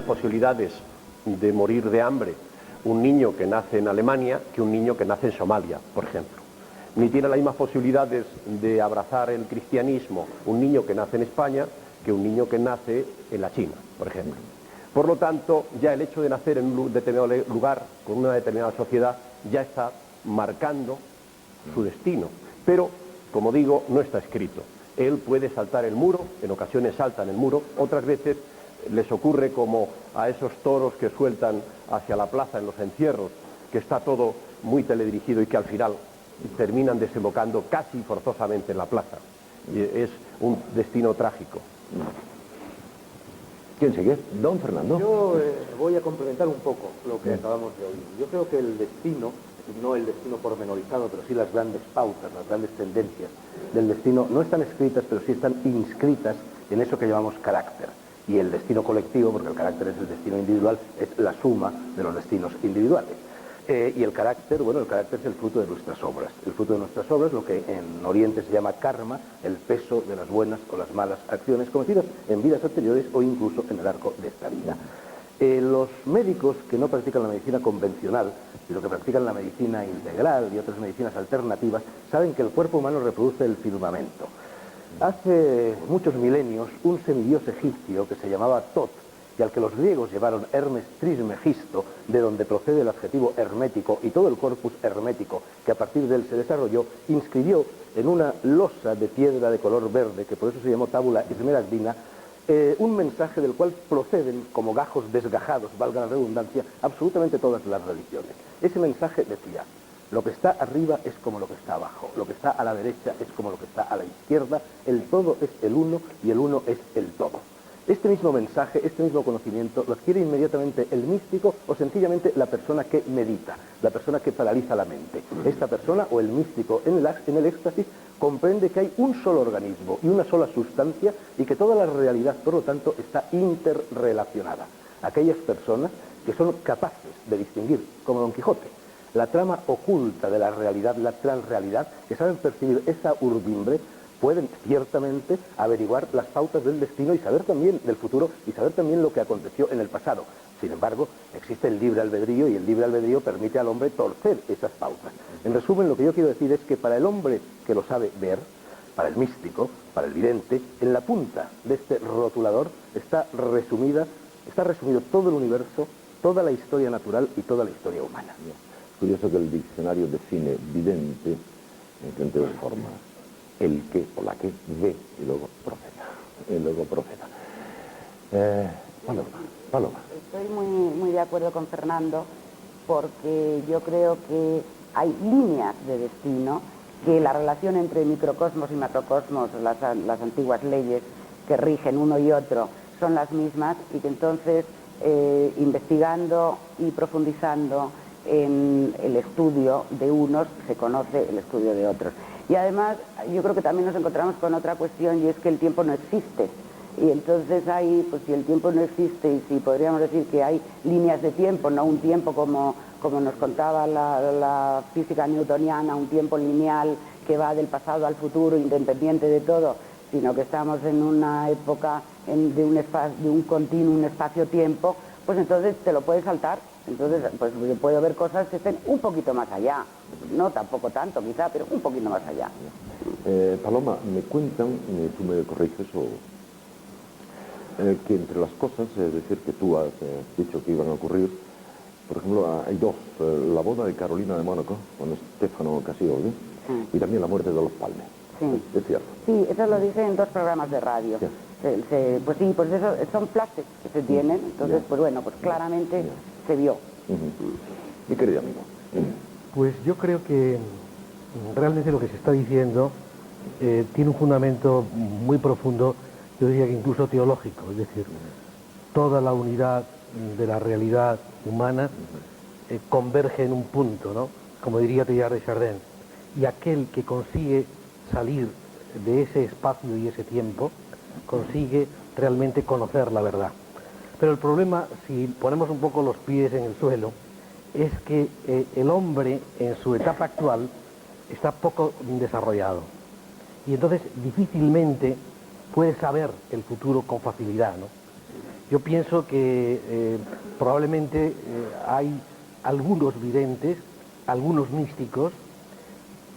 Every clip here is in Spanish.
posibilidades de morir de hambre un niño que nace en Alemania que un niño que nace en Somalia, por ejemplo. Ni tiene las mismas posibilidades de abrazar el cristianismo un niño que nace en España que un niño que nace en la China, por ejemplo. Por lo tanto, ya el hecho de nacer en un determinado lugar, con una determinada sociedad, ya está marcando su destino. Pero, como digo, no está escrito. Él puede saltar el muro, en ocasiones saltan el muro, otras veces les ocurre como a esos toros que sueltan hacia la plaza en los encierros, que está todo muy teledirigido y que al final terminan desembocando casi forzosamente en la plaza. Y es un destino trágico. ¿Quién sigue? Don Fernando. Yo voy a complementar un poco lo que acabamos de oír. Yo creo que el destino, no el destino pormenorizado, pero sí las grandes pautas, las grandes tendencias del destino, no están escritas, pero sí están inscritas en eso que llamamos carácter. Y el destino colectivo, porque el carácter es el destino individual, es la suma de los destinos individuales. Y el carácter, bueno, el carácter es el fruto de nuestras obras. El fruto de nuestras obras, lo que en Oriente se llama karma, el peso de las buenas o las malas acciones cometidas en vidas anteriores o incluso en el arco de esta vida. Los médicos que no practican la medicina convencional, sino que practican la medicina integral y otras medicinas alternativas, saben que el cuerpo humano reproduce el firmamento. Hace muchos milenios, un semidios egipcio que se llamaba Tot, y al que los griegos llevaron Hermes Trismegisto, de donde procede el adjetivo hermético y todo el corpus hermético que a partir de él se desarrolló, inscribió en una losa de piedra de color verde, que por eso se llamó tábula esmeraldina, un mensaje del cual proceden, como gajos desgajados, valga la redundancia, absolutamente todas las religiones. Ese mensaje decía: lo que está arriba es como lo que está abajo, lo que está a la derecha es como lo que está a la izquierda, el todo es el uno y el uno es el todo. Este mismo mensaje, este mismo conocimiento, lo adquiere inmediatamente el místico o sencillamente la persona que medita, la persona que paraliza la mente. Esta persona o el místico en el éxtasis comprende que hay un solo organismo y una sola sustancia y que toda la realidad, por lo tanto, está interrelacionada. Aquellas personas que son capaces de distinguir, como Don Quijote, la trama oculta de la realidad, la transrealidad, que saben percibir esa urdimbre, pueden ciertamente averiguar las pautas del destino y saber también del futuro y saber también lo que aconteció en el pasado. Sin embargo, existe el libre albedrío y el libre albedrío permite al hombre torcer esas pautas. En resumen, lo que yo quiero decir es que para el hombre que lo sabe ver, para el místico, para el vidente, en la punta de este rotulador está resumido todo el universo, toda la historia natural y toda la historia humana. Es curioso que el diccionario define vidente en dos formas: el que o la que ve y luego profeta. Paloma. Estoy muy de acuerdo con Fernando, porque yo creo que hay líneas de destino, que la relación entre microcosmos y macrocosmos, las antiguas leyes que rigen uno y otro, son las mismas, y que entonces investigando y profundizando en el estudio de unos se conoce el estudio de otros. Y además yo creo que también nos encontramos con otra cuestión, y es que el tiempo no existe. Y entonces ahí, pues si el tiempo no existe, y si podríamos decir que hay líneas de tiempo, no un tiempo como nos contaba la física newtoniana, un tiempo lineal que va del pasado al futuro, independiente de todo, sino que estamos en una época de un continuo espacio-tiempo, pues entonces te lo puedes saltar. Entonces, pues yo puedo ver cosas que estén un poquito más allá, no tampoco tanto quizá, pero un poquito más allá. Paloma, me cuentan, tú me corriges, que entre las cosas, es decir, que tú has dicho que iban a ocurrir, por ejemplo, hay dos: la boda de Carolina de Mónaco con Stefano Cassioli, y también la muerte de los Palmes. Sí. ¿Es cierto? Sí, eso lo dije en 2 programas de radio. Sí. Pues sí, pues eso son flashes que se tienen, entonces pues bueno, pues claramente se vio. Mi querido amigo. Pues yo creo que realmente lo que se está diciendo tiene un fundamento muy profundo, yo diría que incluso teológico, es decir, toda la unidad de la realidad humana converge en un punto, ¿no? Como diría Teilhard de Chardin, y aquel que consigue salir de ese espacio y ese tiempo consigue realmente conocer la verdad. Pero el problema, si ponemos un poco los pies en el suelo, es que el hombre en su etapa actual está poco desarrollado, y entonces difícilmente puede saber el futuro con facilidad, ¿no? Yo pienso que probablemente hay algunos videntes, algunos místicos,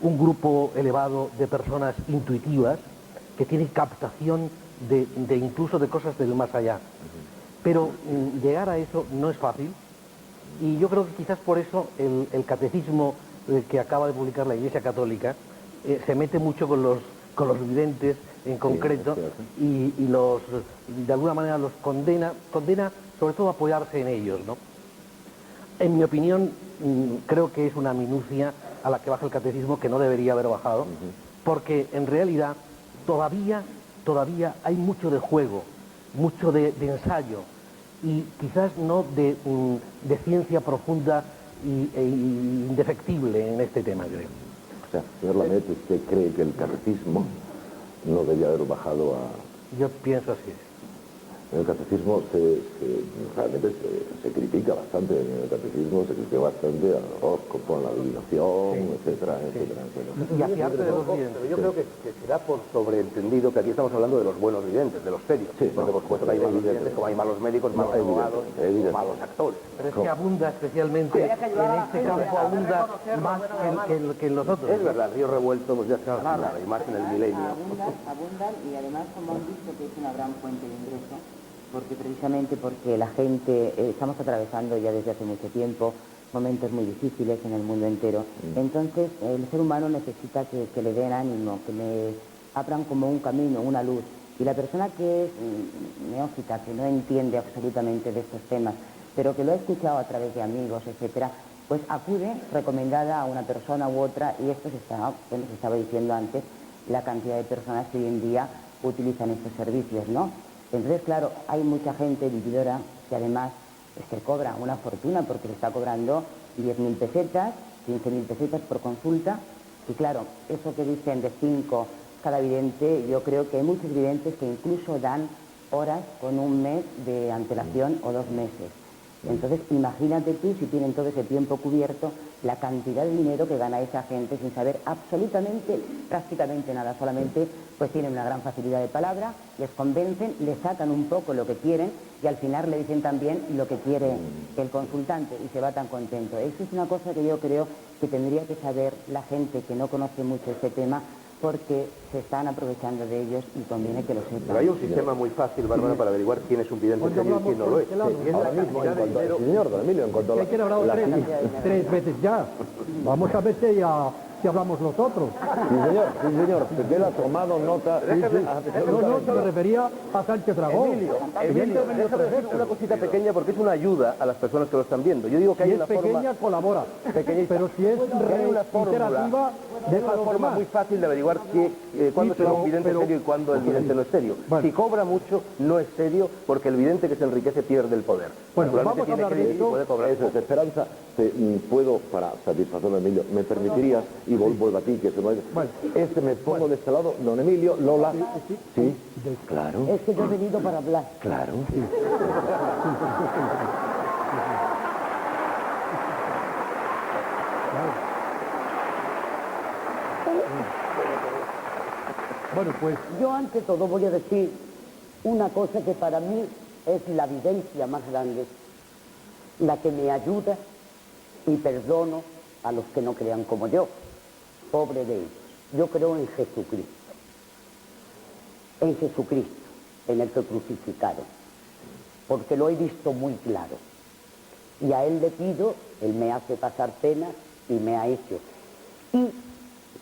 un grupo elevado de personas intuitivas que tienen captación de incluso de cosas del más allá. Pero llegar a eso no es fácil, y yo creo que quizás por eso el catecismo que acaba de publicar la Iglesia Católica se mete mucho con los videntes en concreto, y los, de alguna manera los condena sobre todo a apoyarse en ellos, ¿no? En mi opinión, creo que es una minucia a la que baja el catecismo que no debería haber bajado, porque en realidad todavía hay mucho de juego, mucho de ensayo, y quizás no de ciencia profunda e indefectible en este tema, creo. O sea, señor Lamet, ¿usted cree que el catecismo no debía haber bajado a...? Yo pienso así. En el catecismo realmente se critica bastante, en el catecismo se critica bastante al horóscopo, a la adivinación, etcétera, etcétera, etcétera. Y afiarse de los videntes. Pero yo creo que se da por sobreentendido que aquí estamos hablando de los buenos videntes, de los serios. Sí, porque por supuesto que hay malos videntes, como hay malos médicos, malos abogados, malos actores. Pero es que abunda especialmente, en este campo abunda más que en los otros. Es verdad, Río Revuelto, pues ya está nada, y más en el milenio. Abundan, y además, como han visto, que es una gran fuente de ingreso, porque la gente, estamos atravesando ya desde hace mucho tiempo momentos muy difíciles en el mundo entero. Entonces, el ser humano necesita que le den ánimo, que le abran como un camino, una luz. Y la persona que es neófita, que no entiende absolutamente de estos temas, pero que lo ha escuchado a través de amigos, etcétera, pues acude recomendada a una persona u otra, y esto se estaba diciendo antes, la cantidad de personas que hoy en día utilizan estos servicios, ¿no? Entonces, claro, hay mucha gente vividora que además se cobra una fortuna, porque se está cobrando 10.000 pesetas, 15.000 pesetas por consulta, y claro, eso que dicen de 5 cada vidente, yo creo que hay muchos videntes que incluso dan horas con un mes de antelación o 2 meses. Entonces, imagínate tú, si tienen todo ese tiempo cubierto, la cantidad de dinero que gana esa gente sin saber absolutamente, prácticamente nada, solamente pues tienen una gran facilidad de palabra, les convencen, les sacan un poco lo que quieren, y al final le dicen también lo que quiere el consultante, y se va tan contento. Eso es una cosa que yo creo que tendría que saber la gente que no conoce mucho este tema, porque se están aprovechando de ellos, y conviene que lo sepan. Pero hay un sistema muy fácil, Bárbara, para averiguar quién es un vidente serio y quién no lo es. Ahora mismo, señor Don Emilio, en cuanto a Que hay que hablado tres veces ya. Vamos a ver si hablamos nosotros. Sí, señor, que él ha tomado nota. No, me refería a Sánchez Dragón. Emilio, déjame decir una cosita pequeña, porque es una ayuda a las personas que lo están viendo. Yo digo que Si hay es una pequeña, forma... colabora. Pequeñita. Pero si es Hay una reiterativa, hay deja una los forma demás. muy fácil de averiguar cuándo es un vidente serio y cuándo el vidente no es serio. Bueno. Si cobra mucho, no es serio, porque el vidente que se enriquece pierde el poder. Bueno, Naturalmente vamos a tiene hablar de crédito y esto. puede cobrar. Eso es, Esperanza, puedo, para satisfacer a Emilio, ¿me permitirías, y vuelvo a ti, que se me... Bueno. Me pongo de este lado, Don Emilio, Lola. Sí, claro, Es que yo he venido para hablar. claro. Bueno, pues Yo ante todo voy a decir una cosa que para mí es la vivencia más grande, la que me ayuda y perdono a los que no crean como yo, pobre de ellos. Yo creo en Jesucristo, en el que crucificaron, porque lo he visto muy claro. Y a Él le pido, Él me hace pasar penas y me ha hecho. Y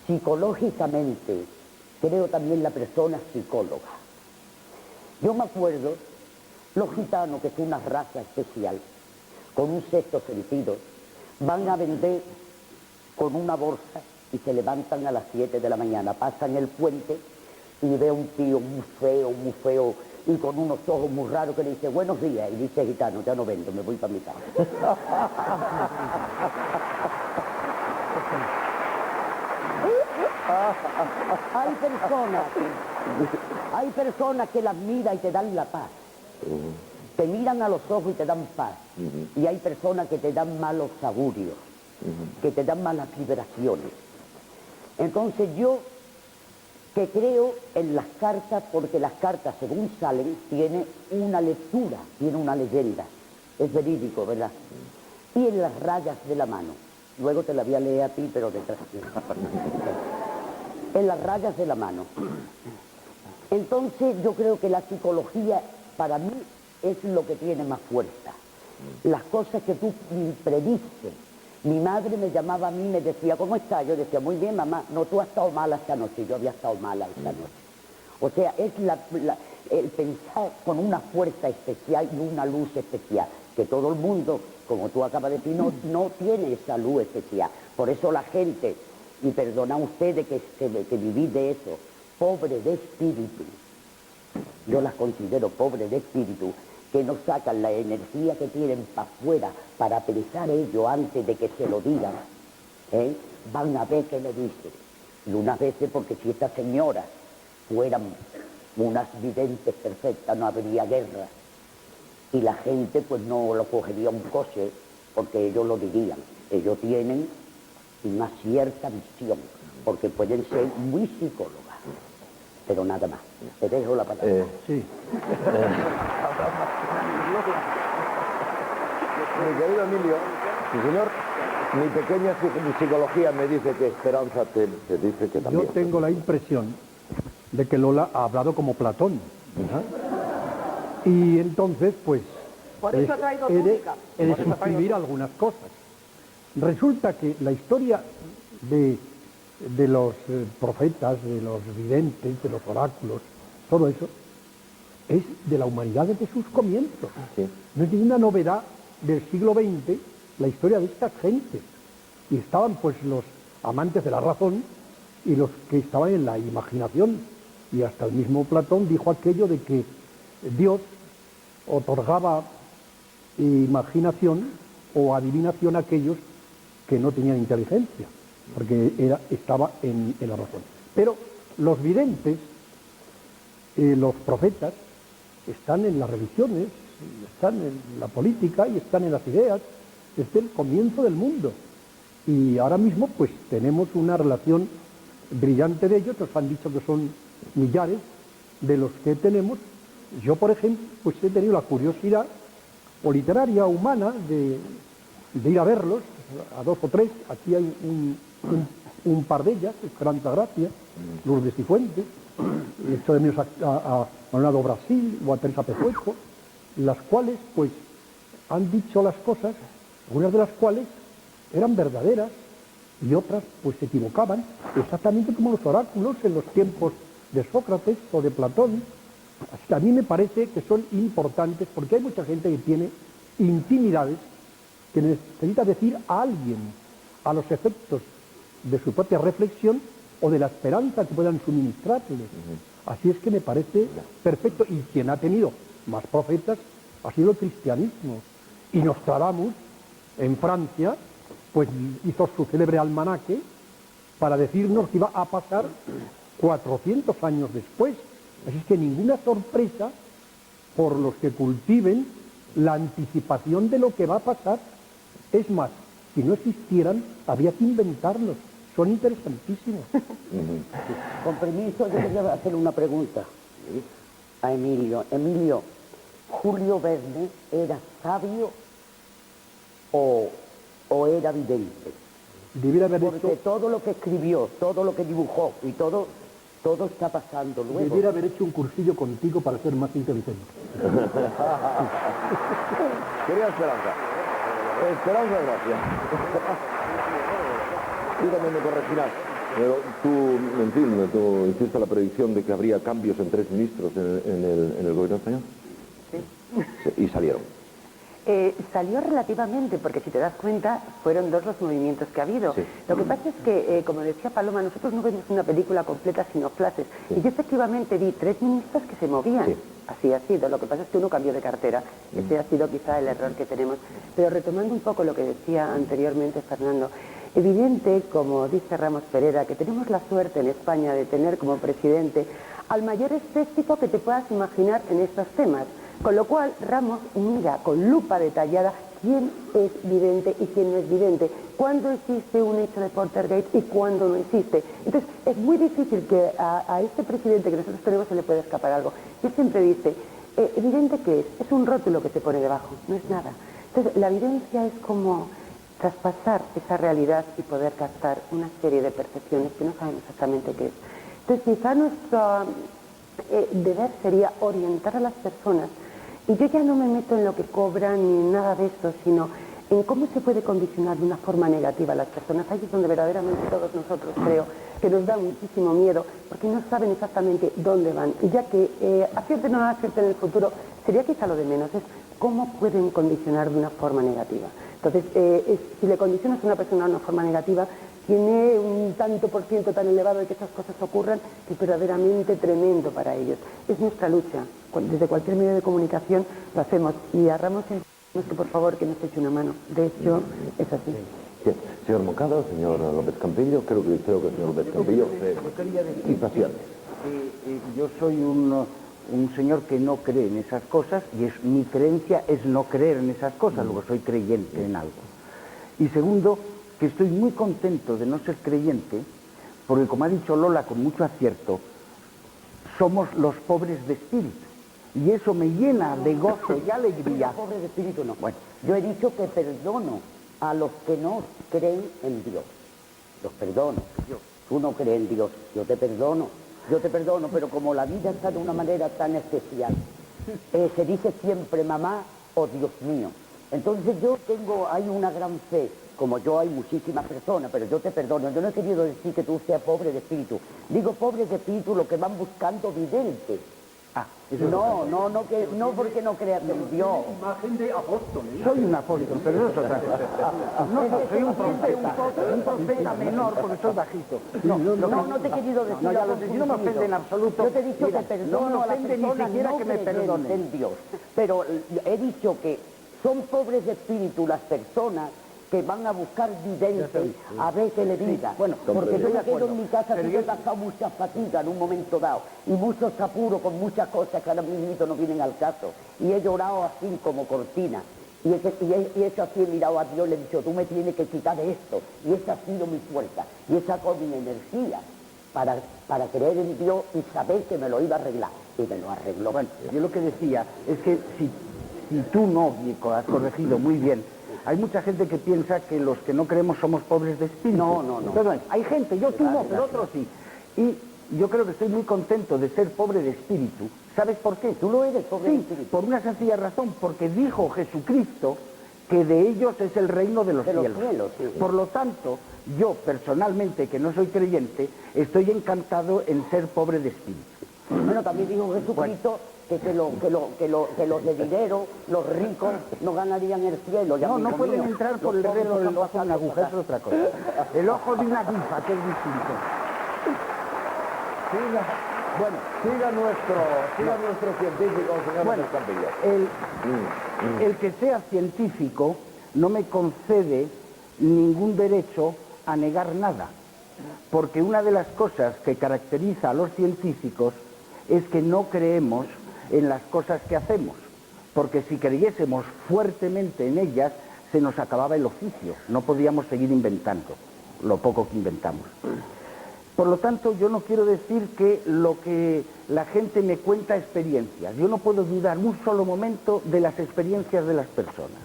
psicológicamente, creo también la persona psicóloga. Yo me acuerdo, los gitanos, que son una raza especial, con un sexto sentido, van a vender con una bolsa y se levantan a las 7 de la mañana, pasan el puente y ve a un tío muy feo, y con unos ojos muy raros, que le dice buenos días, y dice gitano, ya no vendo, me voy para mi casa. Hay personas que las miran y te dan la paz. Te miran a los ojos y te dan paz. Y hay personas que te dan malos augurios, que te dan malas vibraciones. Entonces yo que creo en las cartas, porque las cartas, según salen, tienen una lectura, tienen una leyenda. Es verídico, ¿verdad? Y en las rayas de la mano. Luego te la voy a leer a ti, pero detrás. En las rayas de la mano. Entonces yo creo que la psicología para mí es lo que tiene más fuerza. Las cosas que tú prediste. Mi madre me llamaba a mí y me decía, ¿cómo estás? Yo decía, muy bien, mamá. No, tú has estado mala esta noche. Yo había estado mala esta noche. O sea, es el pensar con una fuerza especial y una luz especial, que todo el mundo, como tú acabas de decir, no tiene esa luz especial. Por eso la gente, y perdona ustedes que viví de eso, pobre de espíritu, yo las considero pobres de espíritu, que no sacan la energía que tienen para afuera para pensar ellos antes de que se lo digan, van a ver qué le dicen. Y unas veces, porque si estas señoras fueran unas videntes perfectas, no habría guerra. Y la gente pues no lo cogería un coche, porque ellos lo dirían. Ellos tienen una cierta visión, porque pueden ser muy psicólogas. Pero nada más. Te dejo la palabra. Sí. Mi querido Emilio, sí, señor, mi pequeña psicología me dice que Esperanza te dice que también. Yo tengo la impresión de que Lola ha hablado como Platón, ¿verdad? Y entonces, pues, Por eso ha traído he de túnica. suscribir algunas cosas. Resulta que la historia de los profetas, de los videntes, de los oráculos, todo eso, es de la humanidad desde sus comienzos. Sí. No es ninguna novedad del siglo XX la historia de estas gentes. Y estaban pues los amantes de la razón y los que estaban en la imaginación. Y hasta el mismo Platón dijo aquello de que Dios otorgaba imaginación o adivinación a aquellos que no tenían inteligencia, porque estaba en la razón. Pero los videntes, los profetas, están en las religiones, están en la política y están en las ideas desde el comienzo del mundo. Y ahora mismo pues tenemos una relación brillante de ellos. Nos han dicho que son millares de los que tenemos. Yo, por ejemplo, pues he tenido la curiosidad o literaria, humana, de ir a verlos, a dos o tres. Aquí hay un par de ellas, Esperanza Gracia, Lourdes Cifuentes, he hecho de menos a Leonardo Brasil o a Teresa Pezueco, las cuales pues han dicho las cosas, algunas de las cuales eran verdaderas y otras pues se equivocaban, exactamente como los oráculos en los tiempos de Sócrates o de Platón. Así que a mí me parece que son importantes, porque hay mucha gente que tiene intimidades que necesita decir a alguien, a los efectos de su propia reflexión o de la esperanza que puedan suministrarles. Así es que me parece perfecto. Y quien ha tenido más profetas ha sido el cristianismo. Y Nostradamus, en Francia, pues hizo su célebre almanaque para decirnos que iba a pasar 400 años después. Así es que ninguna sorpresa por los que cultiven la anticipación de lo que va a pasar. Es más, si no existieran, había que inventarlos. Son interesantísimos. Con permiso, yo quería hacer una pregunta a Emilio. Emilio, ¿Julio Verne era sabio o era vidente? Debiera haber Porque hecho, todo lo que escribió, todo lo que dibujó y todo está pasando luego. debiera haber hecho un cursillo contigo para ser más inteligente. Querida Esperanza. Esperanza, gracias. Tú también me corregirás. Pero tú, en fin, tú hiciste la predicción de que habría cambios en 3 ministros en el gobierno español. Sí. Y salieron. Salió relativamente, porque si te das cuenta, fueron 2 los movimientos que ha habido. Sí. Lo que pasa es que, como decía Paloma, nosotros no vemos una película completa sino flashes. Sí. Y yo efectivamente vi 3 ministros que se movían. Sí. Así ha sido. Lo que pasa es que uno cambió de cartera. Ese ha sido quizá el error que tenemos. Pero retomando un poco lo que decía anteriormente Fernando, evidente, como dice Ramos Pereda, que tenemos la suerte en España de tener como presidente al mayor escéptico que te puedas imaginar en estos temas. Con lo cual, Ramos mira con lupa detallada quién es vidente y quién no es vidente, cuándo existe un hecho de Poltergeist y cuándo no existe. Entonces, es muy difícil que a este presidente que nosotros tenemos se le pueda escapar algo. Y él siempre dice, ¿evidente qué es? Es un rótulo que se pone debajo, no es nada. Entonces, la evidencia es como traspasar esa realidad y poder captar una serie de percepciones que no sabemos exactamente qué es. Entonces, quizá nuestro deber sería orientar a las personas, y yo ya no me meto en lo que cobran ni en nada de esto, sino en cómo se puede condicionar de una forma negativa a las personas. Ahí es donde verdaderamente todos nosotros creo que nos da muchísimo miedo, porque no saben exactamente dónde van. Y ya que acierten o no acierten en el futuro, sería quizá lo de menos, es cómo pueden condicionar de una forma negativa. Entonces, si le condicionas a una persona de una forma negativa, tiene un tanto por ciento tan elevado de que esas cosas ocurran que es verdaderamente tremendo para ellos. Es nuestra lucha. Desde cualquier medio de comunicación lo hacemos. Y a Ramos que por favor que nos eche una mano. De hecho, es así. Bien. Señor Moncada, señor López Campillo, creo que el señor López Campillo y facial. Yo soy un señor que no cree en esas cosas y mi creencia es no creer en esas cosas, luego soy creyente en algo. Y segundo, que estoy muy contento de no ser creyente, porque como ha dicho Lola con mucho acierto, somos los pobres de espíritu. Y eso me llena de gozo y alegría. Pobre de espíritu no. Bueno, yo he dicho que perdono a los que no creen en Dios. Los perdono. Tú no crees en Dios, yo te perdono, pero como la vida está de una manera tan especial, se dice siempre mamá o Dios mío. Entonces hay una gran fe, como yo hay muchísimas personas, pero yo te perdono. Yo no he querido decir que tú seas pobre de espíritu. Digo pobre de espíritu lo que van buscando videntes. No porque no creas en Dios. Imagen de apóstol. Soy un apóstol, pero eso es otra cosa. Soy un profeta menor porque soy bajito. No te he querido decir. No me ofende en absoluto. Yo te he dicho que perdono a las personas ni siquiera no que me perdonen. en Dios. Pero he dicho que son pobres de espíritu las personas que van a buscar videntes, a ver qué le diga. Bueno, porque yo me quedo en mi casa, que yo he pasado mucha fatiga en un momento dado, y muchos apuros con muchas cosas que ahora mismo no vienen al caso. Y he llorado así como cortina. Y he hecho así, he mirado a Dios, le he dicho, tú me tienes que quitar de esto. Y esa ha sido mi fuerza. Y he sacado mi energía para creer en Dios y saber que me lo iba a arreglar. Y me lo arregló. Bueno, yo lo que decía es que si tú no has corregido muy bien, hay mucha gente que piensa que los que no creemos somos pobres de espíritu. No. Perdón, hay gente, tú no, pero otros sí. Y yo creo que estoy muy contento de ser pobre de espíritu. ¿Sabes por qué? Tú lo eres, pobre de espíritu. Por una sencilla razón, porque dijo Jesucristo que de ellos es el reino de los cielos. Sí. Por lo tanto, yo personalmente, que no soy creyente, estoy encantado en ser pobre de espíritu. Bueno, también dijo Jesucristo que los de dinero, los ricos, no ganarían el cielo. No pueden entrar por el resto del ojo de una aguja, es otra cosa. El ojo de una aguja, que es distinto. Siga nuestro científico, señor López Campillo. El que sea científico no me concede ningún derecho a negar nada, porque una de las cosas que caracteriza a los científicos es que no creemos en las cosas que hacemos, porque si creyésemos fuertemente en ellas, se nos acababa el oficio, no podíamos seguir inventando lo poco que inventamos. Por lo tanto, yo no quiero decir que lo que la gente me cuenta experiencias. Yo no puedo dudar un solo momento de las experiencias de las personas.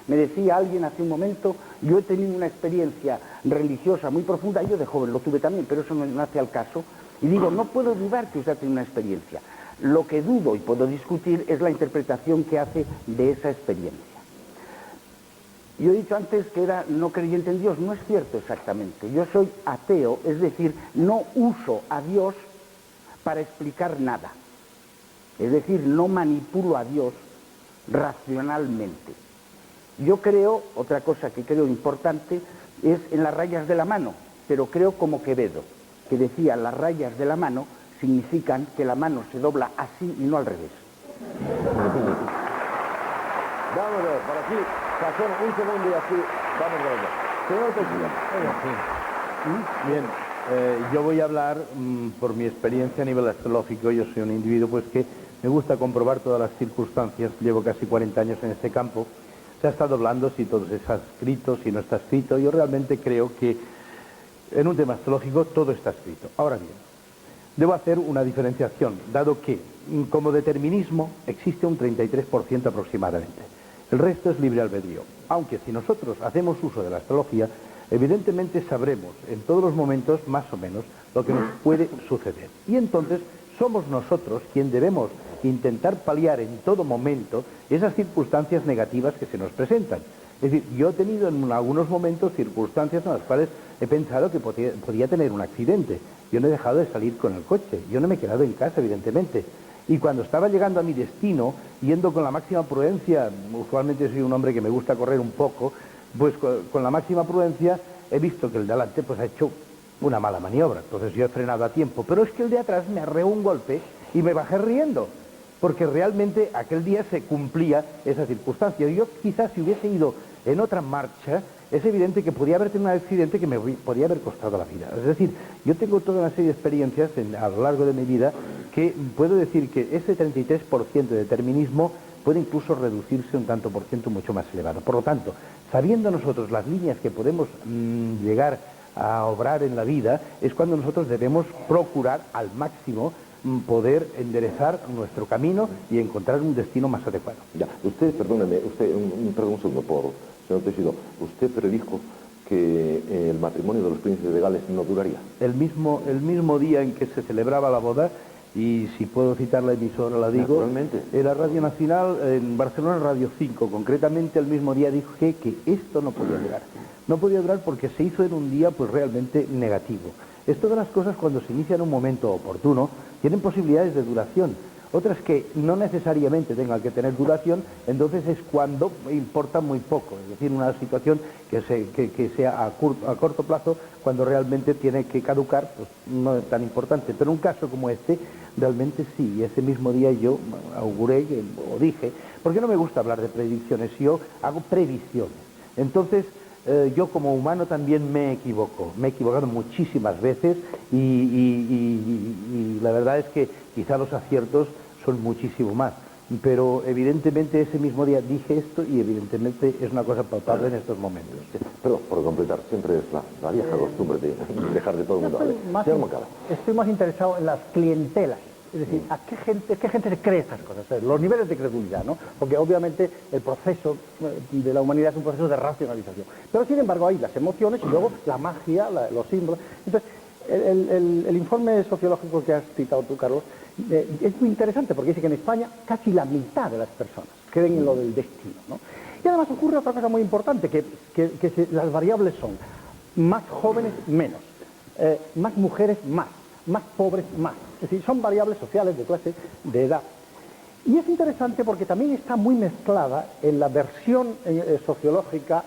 Me decía alguien hace un momento, yo he tenido una experiencia religiosa muy profunda, yo de joven lo tuve también, pero eso no hace al caso, y digo, no puedo dudar que usted tiene una experiencia. Lo que dudo y puedo discutir es la interpretación que hace de esa experiencia. Yo he dicho antes que era no creyente en Dios, no es cierto exactamente. Yo soy ateo, es decir, no uso a Dios para explicar nada. Es decir, no manipulo a Dios racionalmente. Yo creo, otra cosa que creo importante, es en las rayas de la mano, pero creo como Quevedo, que decía las rayas de la mano significan que la mano se dobla así y no al revés. Vámonos, por aquí, pasó un segundo y así, vamos a ver. Señor Teixeira. Bien, yo voy a hablar por mi experiencia a nivel astrológico. Yo soy un individuo pues que me gusta comprobar todas las circunstancias, llevo casi 40 años en este campo, Se ha estado hablando si todo está escrito, si no está escrito. Yo realmente creo que en un tema astrológico todo está escrito. Ahora bien, debo hacer una diferenciación, dado que como determinismo existe un 33% aproximadamente. El resto es libre albedrío. Aunque si nosotros hacemos uso de la astrología, evidentemente sabremos en todos los momentos, más o menos, lo que nos puede suceder. Y entonces somos nosotros quien debemos intentar paliar en todo momento esas circunstancias negativas que se nos presentan. Es decir, yo he tenido en algunos momentos circunstancias en las cuales he pensado que podía tener un accidente. Yo no he dejado de salir con el coche, yo no me he quedado en casa, evidentemente. Y cuando estaba llegando a mi destino, yendo con la máxima prudencia, usualmente soy un hombre que me gusta correr un poco, pues con la máxima prudencia he visto que el de adelante pues ha hecho una mala maniobra. Entonces yo he frenado a tiempo, pero es que el de atrás me arreó un golpe y me bajé riendo, porque realmente aquel día se cumplía esa circunstancia. Yo quizás si hubiese ido en otra marcha, es evidente que podía haber tenido un accidente que me podía haber costado la vida. Es decir, yo tengo toda una serie de experiencias a lo largo de mi vida que puedo decir que ese 33% de determinismo puede incluso reducirse un tanto por ciento mucho más elevado. Por lo tanto, sabiendo nosotros las líneas que podemos llegar a obrar en la vida, es cuando nosotros debemos procurar al máximo poder enderezar nuestro camino y encontrar un destino más adecuado. Ya, usted, perdóneme, perdón un segundo, señor Teixidó, usted predijo que el matrimonio de los príncipes de Gales no duraría. El mismo día en que se celebraba la boda, y si puedo citar la emisora la digo, en la Radio Nacional, en Barcelona Radio 5, concretamente el mismo día dije que esto no podía durar. No podía durar porque se hizo en un día pues realmente negativo. Esto de las cosas cuando se inicia en un momento oportuno tienen posibilidades de duración. Otras que no necesariamente tengan que tener duración, entonces es cuando importa muy poco. Es decir, una situación que sea a corto plazo, cuando realmente tiene que caducar, pues no es tan importante. Pero un caso como este, realmente sí. Y ese mismo día yo auguré, o dije, porque no me gusta hablar de predicciones, yo hago previsiones. Entonces, yo como humano también me equivoco, me he equivocado muchísimas veces y la verdad es que quizá los aciertos son muchísimo más, pero evidentemente ese mismo día dije esto y evidentemente es una cosa palpable en estos momentos. Pero por completar, siempre es la vieja costumbre de dejar de todo el mundo. Estoy más interesado en las clientelas. Es decir, ¿a qué gente se cree estas cosas? Los niveles de credulidad, ¿no? Porque obviamente el proceso de la humanidad es un proceso de racionalización. Pero sin embargo hay las emociones y luego la magia, los símbolos. Entonces, el informe sociológico que has citado tú, Carlos, es muy interesante porque dice que en España casi la mitad de las personas creen en lo del destino, ¿no? Y además ocurre otra cosa muy importante, que las variables son más jóvenes, menos, más mujeres, más pobres, más. Es decir, son variables sociales de clase, de edad. Y es interesante porque también está muy mezclada en la versión sociológica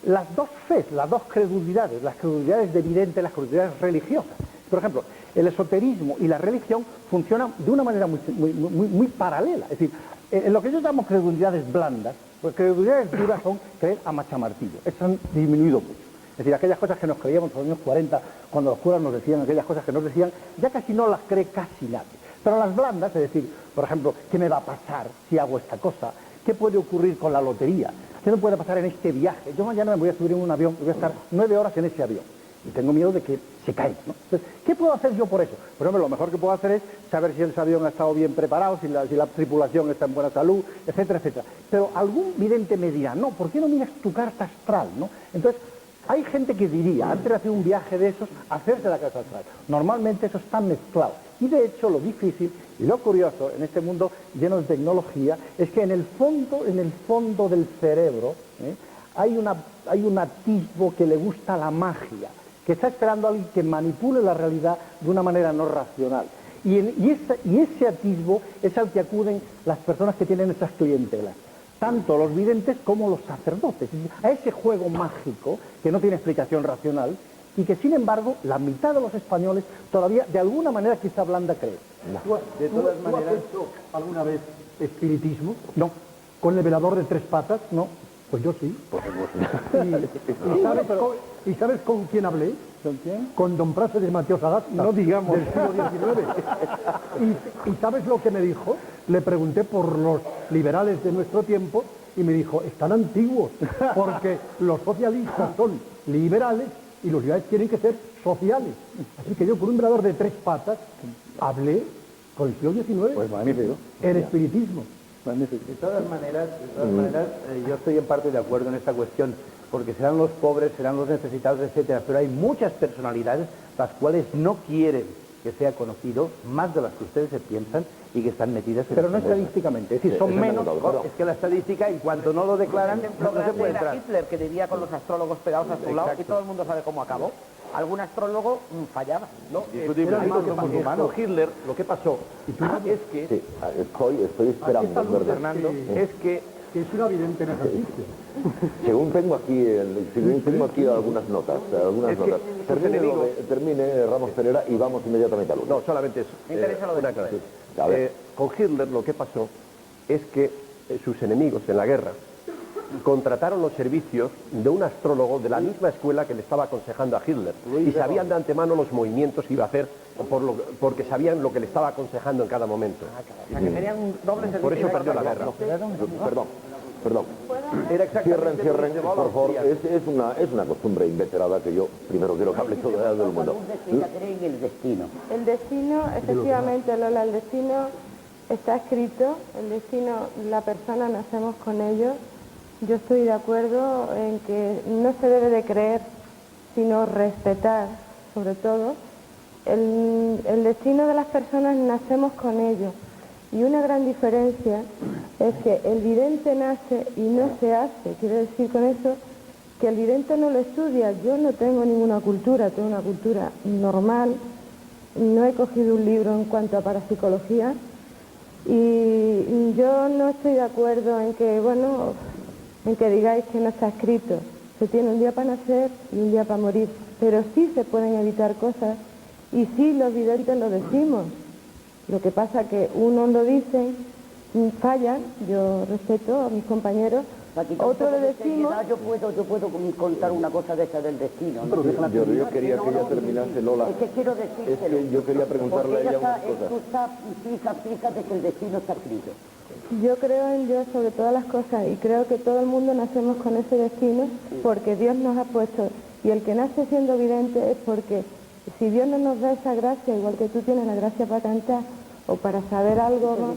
las dos fes, las dos credulidades, las credulidades de vidente, las credulidades religiosas. Por ejemplo, el esoterismo y la religión funcionan de una manera muy paralela. Es decir, en lo que yo llamo credulidades blandas, pues credulidades duras son creer a machamartillo. Eso han disminuido mucho. Es decir, aquellas cosas que nos creíamos en los años 40, cuando los curas nos decían aquellas cosas que nos decían, ya casi no las cree casi nadie. Pero las blandas, es decir, por ejemplo, ¿qué me va a pasar si hago esta cosa? ¿Qué puede ocurrir con la lotería? ¿Qué me puede pasar en este viaje? Yo mañana me voy a subir en un avión y voy a estar 9 horas en ese avión. Y tengo miedo de que se caiga, ¿no? Entonces, ¿qué puedo hacer yo por eso? Por ejemplo, lo mejor que puedo hacer es saber si el avión ha estado bien preparado, si la tripulación está en buena salud, etcétera, etcétera. Pero algún vidente me dirá, no, ¿por qué no miras tu carta astral, no? Entonces, hay gente que diría, antes de hacer un viaje de esos, hacerse la carta astral. Normalmente eso está mezclado. Y de hecho lo difícil y lo curioso en este mundo lleno de tecnología es que en el fondo del cerebro hay un atisbo que le gusta la magia, que está esperando a alguien que manipule la realidad de una manera no racional. Y ese atisbo es al que acuden las personas que tienen esas clientelas. Tanto los videntes como los sacerdotes, a ese juego mágico que no tiene explicación racional y que sin embargo la mitad de los españoles todavía de alguna manera quizá blanda cree. De todas maneras, ¿Tú has hecho alguna vez espiritismo? No. ¿Con el velador de 3 patas? No. Pues yo sí. ¿Y sabes con quién hablé? ¿Con quién? Con don Praxedes de Mateo Sagasta, no digamos, del siglo XIX. ¿Y sabes lo que me dijo? Le pregunté por los liberales de nuestro tiempo y me dijo, están antiguos, porque los socialistas son liberales y los liberales tienen que ser sociales. Así que yo, por un velador de 3 patas, hablé con el siglo XIX, Pues magnífico. el espiritismo. Magnífico. De todas maneras, yo estoy en parte de acuerdo en esta cuestión, porque serán los pobres, serán los necesitados, etcétera, pero hay muchas personalidades las cuales no quieren que sea conocido, más de las que ustedes se piensan, y que están metidas en... Pero no estadísticamente, es decir, son menos... Es que la estadística, en cuanto no lo declaran, no se puede entrar. Hitler, que vivía con los astrólogos pegados a su lado, y todo el mundo sabe cómo acabó. Algún astrólogo fallaba. No, con Hitler lo que pasó es que... Sí, estoy esperando, ¿verdad? Fernando, es que es una evidente en ejercicio. Según tengo aquí algunas notas. Termine Ramos Pereira y vamos inmediatamente al último. No, solamente eso. Me interesa lo de una Hitler. aclaración. Con Hitler lo que pasó es que sus enemigos en la guerra contrataron los servicios de un astrólogo de la misma escuela que le estaba aconsejando a Hitler y sabían de antemano los movimientos que iba a hacer porque sabían lo que le estaba aconsejando en cada momento. O sea, que serían dobles Por eso perdió la guerra. Perdón. Cierren, por favor. Es una costumbre inveterada que yo primero quiero que hable todo el mundo. Cree en el destino. El destino, efectivamente, Lola, el destino está escrito, el destino, la persona, nacemos con ello. Yo estoy de acuerdo en que no se debe de creer, sino respetar, sobre todo. El destino de las personas nacemos con ello. Y una gran diferencia es que el vidente nace y no se hace. Quiero decir con eso que el vidente no lo estudia. Yo no tengo ninguna cultura, tengo una cultura normal. No he cogido un libro en cuanto a parapsicología. Y yo no estoy de acuerdo en que, bueno, en que digáis que no está escrito. Se tiene un día para nacer y un día para morir. Pero sí se pueden evitar cosas y sí los videntes lo decimos. Lo que pasa que unos lo dicen, fallan, yo respeto a mis compañeros, otros le decimos... Yo puedo contar una cosa de esa del destino, ¿no? Yo quería que ella terminase, Lola. Es que quiero decírselo. Es que yo quería preguntarle a ella unas cosas. Tú estás fija de que el destino está escrito. Yo creo en Dios sobre todas las cosas y creo que todo el mundo nacemos con ese destino porque Dios nos ha puesto. Y el que nace siendo vidente es porque si Dios no nos da esa gracia, igual que tú tienes la gracia para cantar o para saber algo,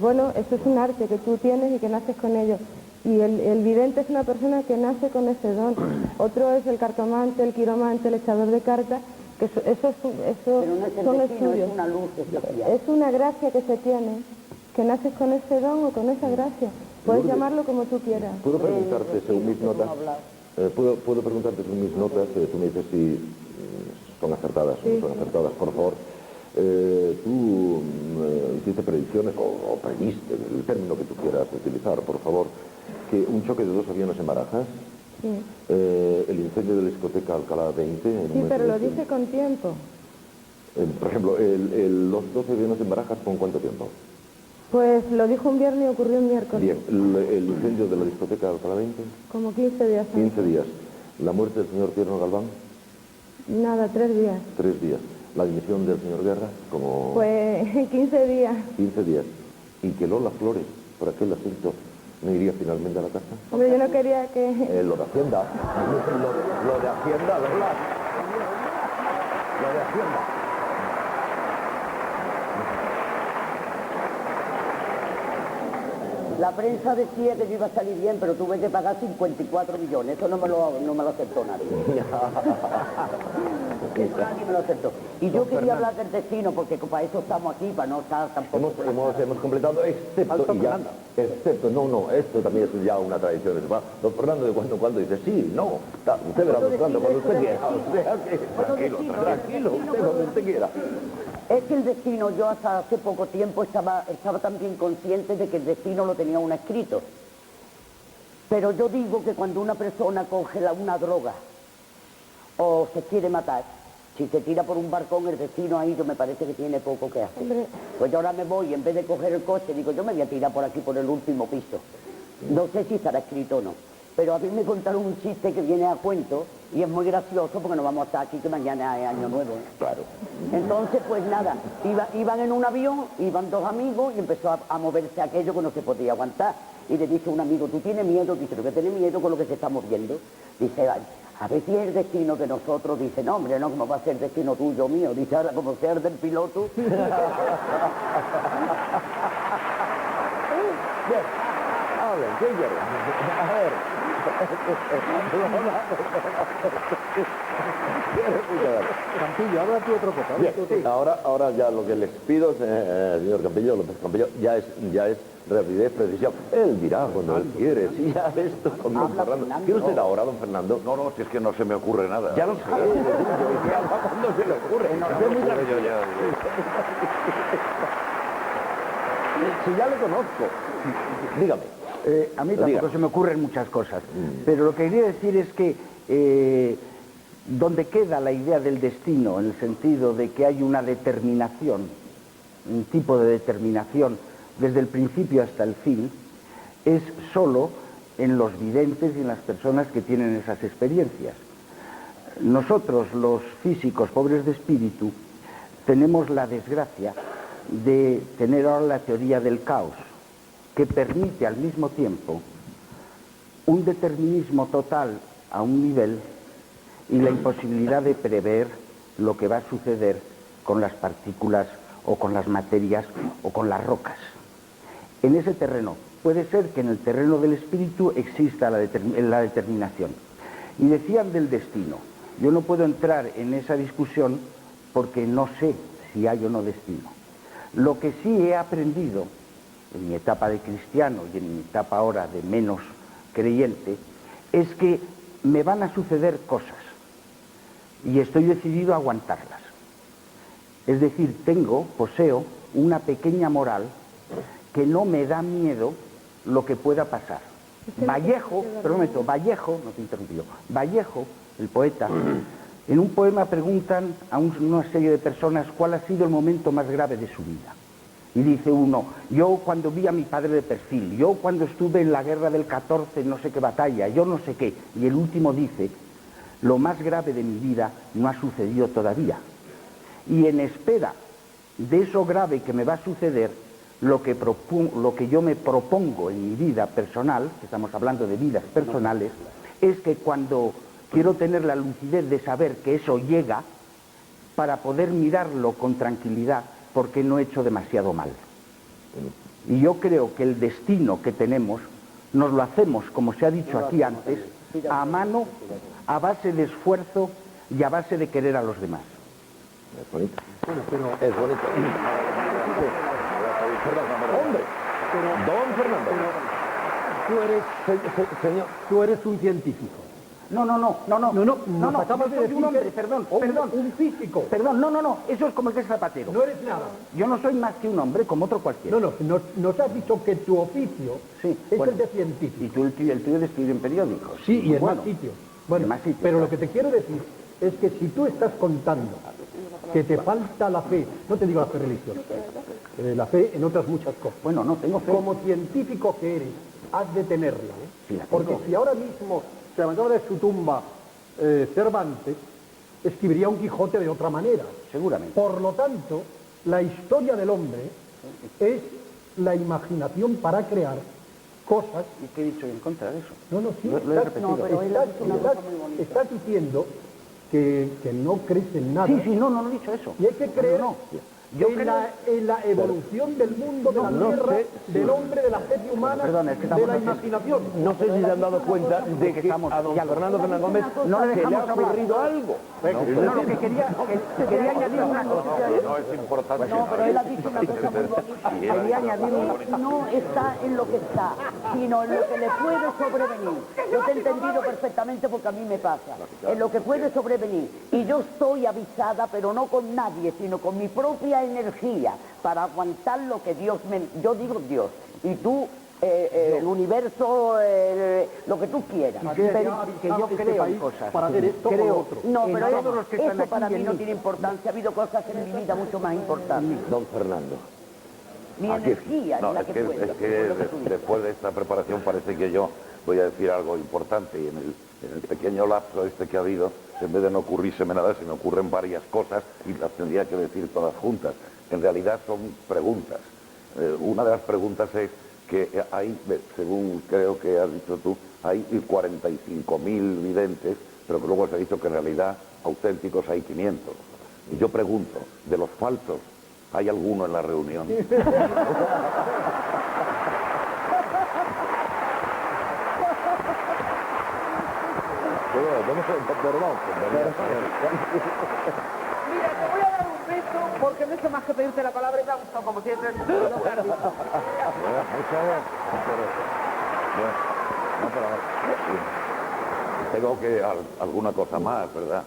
bueno, eso es un arte que tú tienes y que naces con ello. Y el vidente es una persona que nace con ese don. Otro es el cartomante, el quiromante, el echador de cartas, que eso son estudios. Es una luz especial. Es una gracia que se tiene, que naces con ese don o con esa gracia. Puedes llamarlo como tú quieras. ¿Puedo preguntarte según mis notas? ¿Puedo preguntarte según mis notas? Tú me dices si son acertadas o no son acertadas, por favor. Tú hiciste predicciones o previste, el término que tú quieras utilizar, por favor, que un choque de 2 aviones en Barajas, Sí, el incendio de la discoteca Alcalá 20... sí, pero lo dice con tiempo. Por ejemplo, los 12 aviones en Barajas, ¿con cuánto tiempo? Pues lo dijo un viernes y ocurrió un miércoles. Bien, el incendio de la discoteca Alcalá 20... Como 15 días. 15 días. La muerte del señor Tierno Galván... Nada, 3 días. 3 días. La dimisión del señor Guerra, como... Pues 15 días. 15 días. Y que Lola Flores, por aquel asunto, no iría finalmente a la casa. Hombre, yo no quería que... Lo de Hacienda. Lo de Hacienda, Lola. Lo de Hacienda. La prensa decía que yo iba a salir bien, pero tuve que pagar 54 millones. Eso no me lo aceptó nadie. Eso nadie me lo aceptó. Y yo quería hablar del destino, porque para eso estamos aquí, para no estar tampoco... Hemos completado, excepto, esto también es ya una tradición. Don Fernando de cuando en cuando dice, sí, no, usted verá, don Fernando, cuando usted quiera. Tranquilo, usted cuando usted quiera. Es que el destino, yo hasta hace poco tiempo estaba también consciente de que el destino lo tenía uno escrito. Pero yo digo que cuando una persona coge una droga o se quiere matar, si se tira por un balcón, el destino ahí yo me parece que tiene poco que hacer. Hombre. Pues yo ahora me voy, en vez de coger el coche, digo, yo me voy a tirar por aquí, por el último piso. No sé si estará escrito o no. Pero a mí me contaron un chiste que viene a cuento y es muy gracioso porque nos vamos a estar aquí que mañana es Año Nuevo. Claro. Entonces, pues nada, iban en un avión, iban 2 amigos y empezó a moverse aquello que no se podía aguantar. y le dice a un amigo, ¿tú tienes miedo? Dice, ¿lo que tiene miedo con lo que se está moviendo? Dice, "Ay, a ver si es el destino de nosotros". Dice, no, hombre, no, ¿cómo va a ser el destino tuyo o mío? Dice, ahora como sea el del piloto. Bien. A ver, ¿qué quieres? A ver. Campillo, habla tú otra cosa. Bien, ahora ya lo que les pido, señor Campillo, López Campillo, ya es rapidez, precisión. Él dirá cuando él quiere. Si ya esto con don Fernando. ¿Quiere usted ahora, don Fernando? No, si es que no se me ocurre nada. Ya lo sé. Cuando se le ocurre. Si ya le conozco. Dígame. A mí tampoco se me ocurren muchas cosas, pero lo que quería decir es que donde queda la idea del destino, en el sentido de que hay una determinación, un tipo de determinación desde el principio hasta el fin, es solo en los videntes y en las personas que tienen esas experiencias. Nosotros, los físicos pobres de espíritu, tenemos la desgracia de tener ahora la teoría del caos, que permite al mismo tiempo un determinismo total a un nivel y la imposibilidad de prever lo que va a suceder con las partículas o con las materias o con las rocas. En ese terreno, puede ser que en el terreno del espíritu exista la determinación. Y decían del destino. Yo no puedo entrar en esa discusión porque no sé si hay o no destino. Lo que sí he aprendido en mi etapa de cristiano y en mi etapa ahora de menos creyente, es que me van a suceder cosas y estoy decidido a aguantarlas. Es decir, poseo una pequeña moral que no me da miedo lo que pueda pasar. Vallejo, no te he interrumpido, Vallejo, el poeta, en un poema preguntan a una serie de personas cuál ha sido el momento más grave de su vida. Y dice uno, yo cuando vi a mi padre de perfil, yo cuando estuve en la guerra del 14, no sé qué batalla, yo no sé qué. Y el último dice, lo más grave de mi vida no ha sucedido todavía. Y en espera de eso grave que me va a suceder, lo que yo me propongo en mi vida personal, que estamos hablando de vidas personales, es que cuando quiero tener la lucidez de saber que eso llega, para poder mirarlo con tranquilidad, porque no he hecho demasiado mal. Y yo creo que el destino que tenemos nos lo hacemos, como se ha dicho aquí antes, a mano, a base de esfuerzo y a base de querer a los demás. Es bonito. Es bonito. Hombre, don Fernando. Tú eres un científico. No, acabas de soy decir un hombre, que perdón, un físico. Perdón, no, eso es como el que es zapatero. No eres nada. Yo no soy más que un hombre como otro cualquiera. Nos has dicho que tu oficio es el de científico. Y tú el tuyo de escribir en periódicos. Sí, y en más sitios. Bueno, en más sitios, pero lo que te quiero decir es que si tú estás contando que te falta la fe, no te digo la fe religiosa, la fe en otras muchas cosas. Bueno, no tengo fe. Como científico que eres, has de tenerla, ¿eh? Sí, la tengo. Porque si ahora mismo se levantara de su tumba Cervantes, escribiría un Quijote de otra manera. Seguramente. Por lo tanto, la historia del hombre es la imaginación para crear cosas. ¿Y qué he dicho en contra de eso? No, sí, Lo he repetido. estás diciendo que no crees en nada. Sí, no he dicho eso. Y hay que creer Yo en la evolución del mundo, de la tierra, del hombre, de la especie humana, de la imaginación. No sé si se han dado cuenta de que a don Fernando Fernández Gómez no le se le ha dejamos hablar. ocurrido algo. No, lo que quería añadir una cosa. No es importante. No, pero él ha dicho una cosa muy bonita. Quería añadir No está en lo que está, sino en lo que le puede sobrevenir. Yo te he entendido perfectamente porque a mí me pasa. En lo que puede sobrevenir. Y yo estoy avisada, pero no con nadie, sino con mi propia energía para aguantar lo que Dios yo digo Dios, y tú el universo, lo que tú quieras. Que yo creo en cosas. Para hacer esto o otro. No, pero todos los que están eso aquí para y mí en no mí. tiene importancia. Ha habido cosas en mi vida mucho más importantes. Don Fernando. Mi energía No, es la es que que cuenta. después de esta preparación parece que yo voy a decir algo importante y en el pequeño lapso que ha habido, en vez de no ocurrírseme nada, se me ocurren varias cosas y las tendría que decir todas juntas. En realidad son preguntas. Una de las preguntas es, que hay, según creo que has dicho tú, hay 45.000 videntes, pero que luego se ha dicho que en realidad auténticos hay 500. Y yo pregunto, de los falsos, ¿hay alguno en la reunión? Mira, te voy a dar un beso porque no he hecho más que pedirte la palabra y me ha gustado como siempre. Tengo que alguna cosa más, ¿verdad?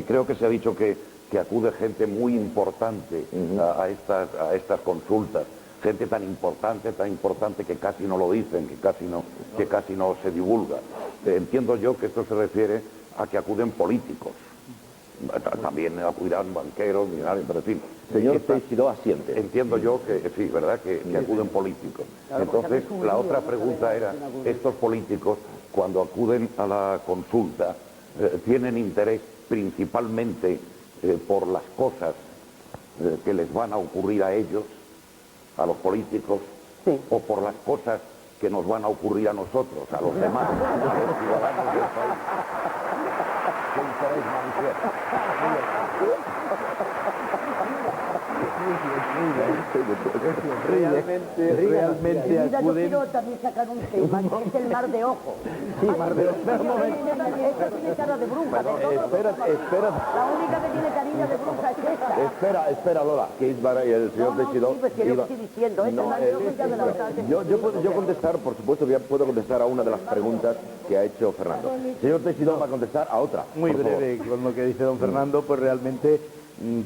Creo que se ha dicho que acude gente muy importante a estas consultas, gente tan importante que casi no lo dicen, que casi no se divulga. Entiendo yo que esto se refiere a que acuden políticos. También acudirán banqueros, millonarios, pero en fin. Señor Teixidó asiente. Entiendo yo que sí, ¿verdad? Que acuden políticos. Entonces, la otra pregunta era, estos políticos, cuando acuden a la consulta, ¿tienen interés principalmente por las cosas que les van a ocurrir a ellos, a los políticos, o por las cosas que nos van a ocurrir a nosotros, a los demás, a los ciudadanos del país? ¿Qué interés manifiesta? Realmente acuden... Yo quiero también sacar un tema, que es el mar de ojo. Sí, mar de ojo. Esta tiene cara de bruja. Espera. La única que tiene carilla de bruja es esta. Espera, Lola, que Ismar y el señor Teixidó... Sí, pues que yo estoy diciendo, el mar de ojo ya me la yo contestar, por supuesto, puedo contestar a una de las preguntas que ha hecho Fernando. El señor Teixidó va a contestar a otra. Muy breve con lo que dice don Fernando, pues realmente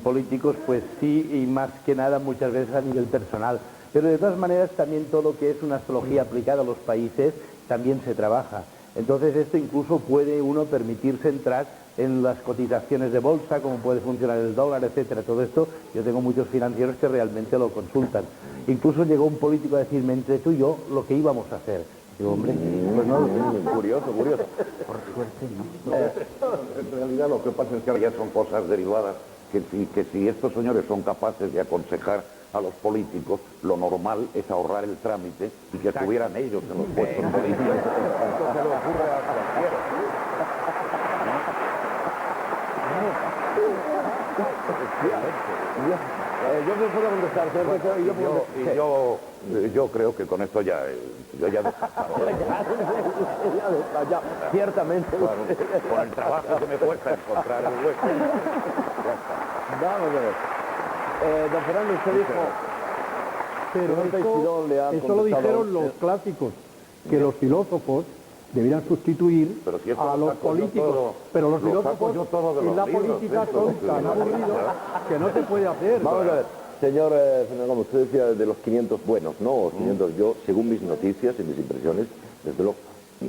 políticos, pues sí, y más que nada muchas veces a nivel personal. Pero de todas maneras también todo lo que es una astrología aplicada a los países también se trabaja. Entonces esto incluso puede uno permitirse entrar en las cotizaciones de bolsa, cómo puede funcionar el dólar, etcétera. Todo esto, yo tengo muchos financieros que realmente lo consultan. Incluso llegó un político a decirme, entre tú y yo, lo que íbamos a hacer. Digo, hombre, pues no, curioso. Por suerte, no. En realidad lo que pasa es que ahora ya son cosas derivadas, que si estos señores son capaces de aconsejar a los políticos, lo normal es ahorrar el trámite y que estuvieran ellos en los puestos políticos. Esto se le ocurre a cualquiera. Yo me puedo contestar, yo creo que con esto ya ciertamente. Con el trabajo que me cuesta encontrar el hueco. Vamos a ver. Don Fernando, usted dijo... Pero eso lo dijeron los clásicos, que los filósofos debieran sustituir a los políticos. Pero los filósofos en la política son tan aburridos que no se puede hacer. Vamos a ver, señor Fernando Gómez, usted decía de los 500 buenos, ¿no? O 500, yo, según mis noticias y mis impresiones, desde luego,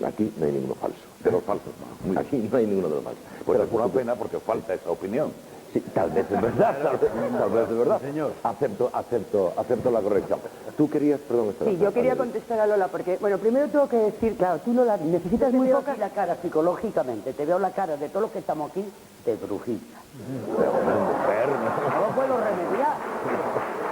aquí no hay ninguno falso. De los falsos, no. Aquí no hay ninguno de los falsos. Pues es una pena porque falta esa opinión. Sí, tal vez es verdad, tal vez es verdad. Señor. Acepto la corrección. Tú querías, perdón, Sí, yo quería contestar a Lola porque, bueno, primero tengo que decir, claro, tú Lola necesitas muy poca... la cara psicológicamente, te veo la cara de todos los que estamos aquí de brujita. No lo puedo remediar.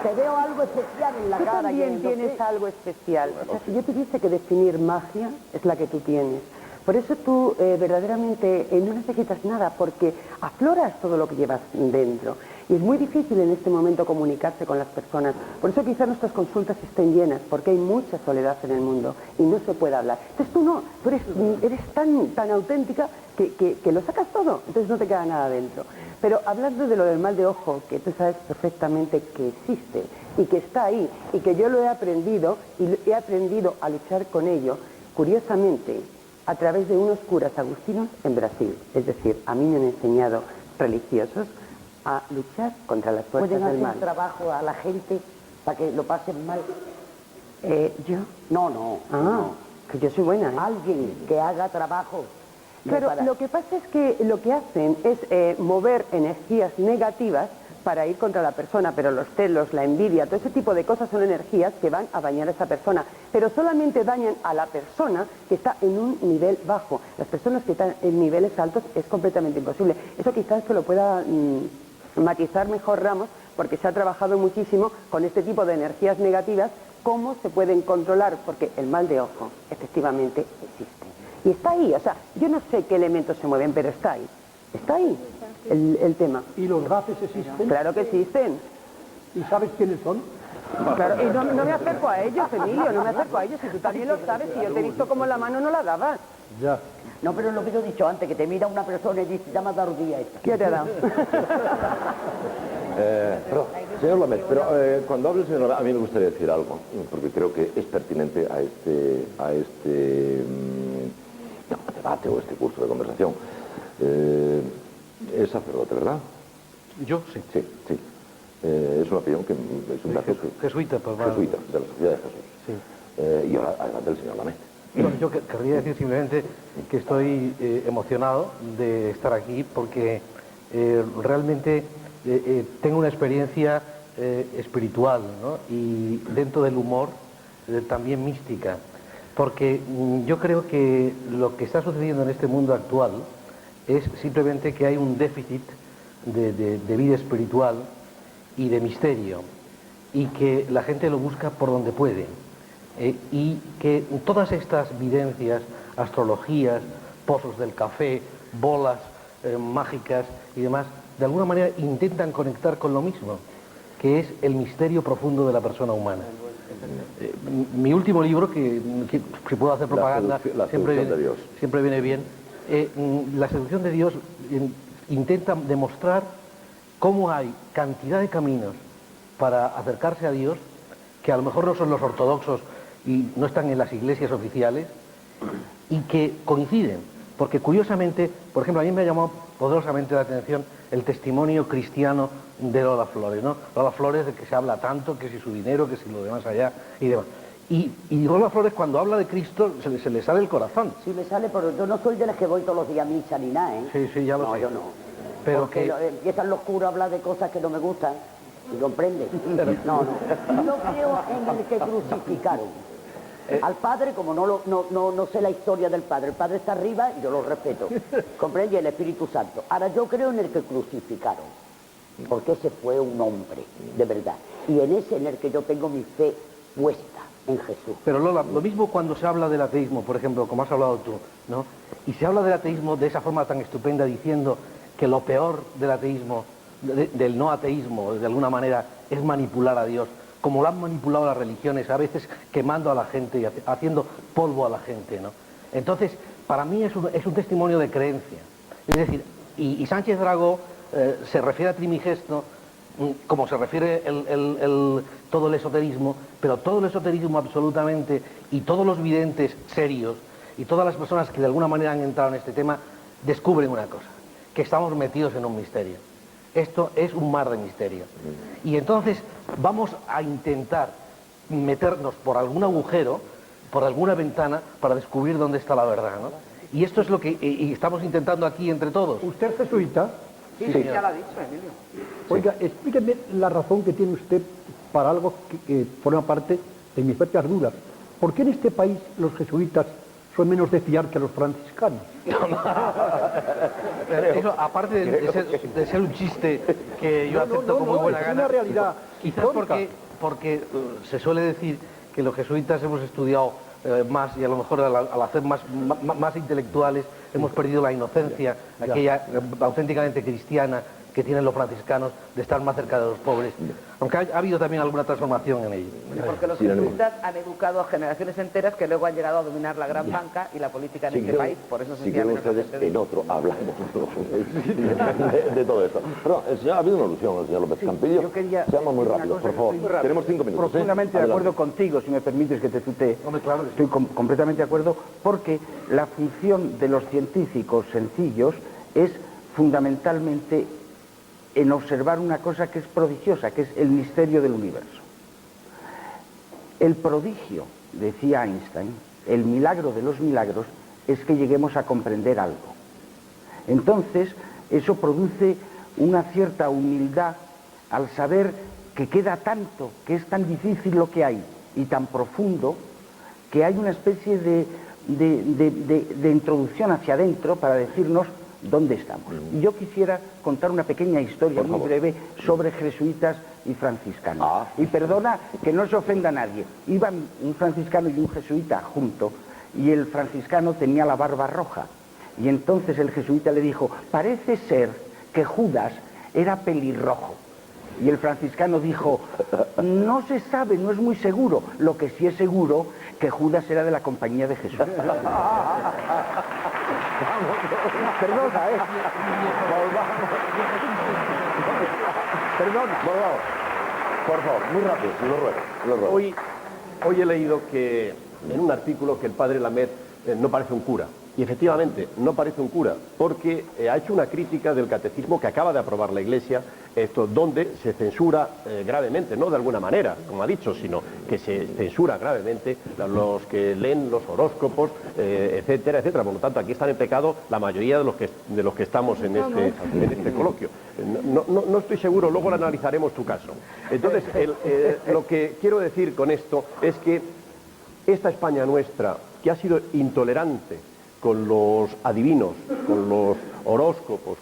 Te veo algo especial en la Tú cara. también tienes algo especial. O sea, si yo tuviese que definir magia, es la que tú tienes. Por eso tú verdaderamente no necesitas nada, porque afloras todo lo que llevas dentro. Y es muy difícil en este momento comunicarse con las personas. Por eso quizás nuestras consultas estén llenas, porque hay mucha soledad en el mundo y no se puede hablar. Entonces tú no, tú eres tan auténtica que lo sacas todo, entonces no te queda nada dentro. Pero hablando de lo del mal de ojo, que tú sabes perfectamente que existe y que está ahí, y que yo lo he aprendido, y he aprendido a luchar con ello, curiosamente, a través de unos curas agustinos en Brasil. Es decir, a mí me han enseñado religiosos a luchar contra las fuerzas del mal. ¿Pueden hacer trabajo a la gente para que lo pasen mal? ¿Yo? No. Que yo soy buena, ¿eh? Alguien que haga trabajo. Claro, lo que pasa es que lo que hacen es mover energías negativas para ir contra la persona, pero los celos, la envidia, todo ese tipo de cosas son energías que van a dañar a esa persona, pero solamente dañan a la persona que está en un nivel bajo. Las personas que están en niveles altos es completamente imposible. Eso quizás se lo pueda matizar mejor Ramos, porque se ha trabajado muchísimo con este tipo de energías negativas cómo se pueden controlar, porque el mal de ojo efectivamente existe. Y está ahí, o sea, yo no sé qué elementos se mueven, pero está ahí el tema. ¿Y los gafes existen? Claro que existen. ¿Y sabes quiénes son? Claro, y no me acerco a ellos, Emilio, no me acerco a ellos, y tú también lo sabes, si yo te he visto como la mano no la dabas. Ya. No, pero lo que yo he dicho antes, que te mira una persona y dice, ya me ha dado día esta. ¿Qué te ha dado? Perdón, señor Lamet, pero cuando hable el señor Lamet, a mí me gustaría decir algo, porque creo que es pertinente a este debate o este curso de conversación. Es sacerdote, ¿verdad? Yo, sí. Sí, sí. Es una opinión que es un dato jesuita, pues, jesuita, de la Sociedad de Jesús. Sí. Y ahora, adelante el señor Lamet. Bueno, yo querría decir simplemente que estoy emocionado de estar aquí porque realmente tengo una experiencia espiritual, ¿no? Y dentro del humor también mística, porque yo creo que lo que está sucediendo en este mundo actual es simplemente que hay un déficit de vida espiritual y de misterio, y que la gente lo busca por donde puede. Y que todas estas videncias, astrologías, pozos del café, bolas mágicas y demás, de alguna manera intentan conectar con lo mismo, que es el misterio profundo de la persona humana. Mi último libro, que si puedo hacer propaganda, siempre viene bien, La seducción de Dios, intenta demostrar cómo hay cantidad de caminos para acercarse a Dios, que a lo mejor no son los ortodoxos y no están en las iglesias oficiales, y que coinciden, porque curiosamente, por ejemplo, a mí me ha llamado poderosamente la atención el testimonio cristiano de Lola Flores, ¿no? Lola Flores, de que se habla tanto, que si su dinero, que si lo demás allá y demás. Y Lola Flores, cuando habla de Cristo, se le sale el corazón. Sí, me sale, pero yo no soy de las que voy todos los días a misa ni nada, ¿eh? Sí, sí, ya lo sé. No, yo no. Pero porque empiezan los curas a hablar de cosas que no me gustan, ¿y comprende? No. Yo creo en el que crucificaron. Al padre, como no sé la historia del padre, el padre está arriba y yo lo respeto, comprende, el Espíritu Santo. Ahora yo creo en el que crucificaron, porque ese fue un hombre, de verdad, y en ese en el que yo tengo mi fe puesta en Jesús. Pero Lola, lo mismo cuando se habla del ateísmo, por ejemplo, como has hablado tú, ¿no? Y se habla del ateísmo de esa forma tan estupenda, diciendo que lo peor del ateísmo, del no ateísmo, de alguna manera, es manipular a Dios, como lo han manipulado las religiones, a veces quemando a la gente y haciendo polvo a la gente, ¿no? Entonces, para mí es un testimonio de creencia. Es decir, y Sánchez Dragó se refiere a Trimigesto como se refiere todo el esoterismo, pero todo el esoterismo absolutamente, y todos los videntes serios, y todas las personas que de alguna manera han entrado en este tema, descubren una cosa, que estamos metidos en un misterio. Esto es un mar de misterio. Y entonces vamos a intentar meternos por algún agujero, por alguna ventana, para descubrir dónde está la verdad, ¿no? Y esto es lo que estamos intentando aquí entre todos. ¿Usted es jesuita? Sí, ya lo ha dicho, Emilio. Oiga, explíqueme la razón que tiene usted para algo que forma parte de mis propias dudas. ¿Por qué en este país los jesuitas son menos de fiar que los franciscanos? Eso, aparte de ser un chiste que yo acepto con muy buena gana, es una realidad quizás porque se suele decir que los jesuitas hemos estudiado más, y a lo mejor al hacer más intelectuales hemos perdido la inocencia, aquella auténticamente cristiana que tienen los franciscanos, de estar más cerca de los pobres, aunque ha habido también alguna transformación en ello. Porque los jesuitas han educado a generaciones enteras que luego han llegado a dominar la gran banca y la política en este país, por eso si quieren ustedes en otro hablamos de todo esto. Pero ha habido una alusión al señor López Campillo. Yo quería seamos muy rápidos, por favor. Tenemos 5 minutos. Profundamente de acuerdo contigo, si me permites que te tutee. Hombre, claro que sí. Estoy completamente de acuerdo, porque la función de los científicos sencillos es fundamentalmente en observar una cosa que es prodigiosa, que es el misterio del universo. El prodigio, decía Einstein, el milagro de los milagros, es que lleguemos a comprender algo. Entonces, eso produce una cierta humildad al saber que queda tanto, que es tan difícil lo que hay, y tan profundo, que hay una especie de introducción hacia adentro para decirnos ¿dónde estamos? Y yo quisiera contar una pequeña historia muy breve sobre jesuitas y franciscanos. Y perdona que no se ofenda a nadie. Iban un franciscano y un jesuita juntos, y el franciscano tenía la barba roja. Y entonces el jesuita le dijo, parece ser que Judas era pelirrojo. Y el franciscano dijo, no se sabe, no es muy seguro. Lo que sí es seguro, que Judas era de la compañía de Jesús. Perdona, Perdona. Por favor, muy rápido, lo ruego. Hoy he leído que en un artículo que el padre Lamet no parece un cura. Y efectivamente, no parece un cura, porque ha hecho una crítica del catecismo que acaba de aprobar la Iglesia, donde se censura gravemente, no de alguna manera, como ha dicho, sino que se censura gravemente los que leen los horóscopos, etcétera, etcétera. Por lo tanto, aquí están en pecado la mayoría de los que estamos en este coloquio. No estoy seguro, luego lo analizaremos tu caso. Entonces, lo que quiero decir con esto es que esta España nuestra, que ha sido intolerante con los adivinos, con los horóscopos,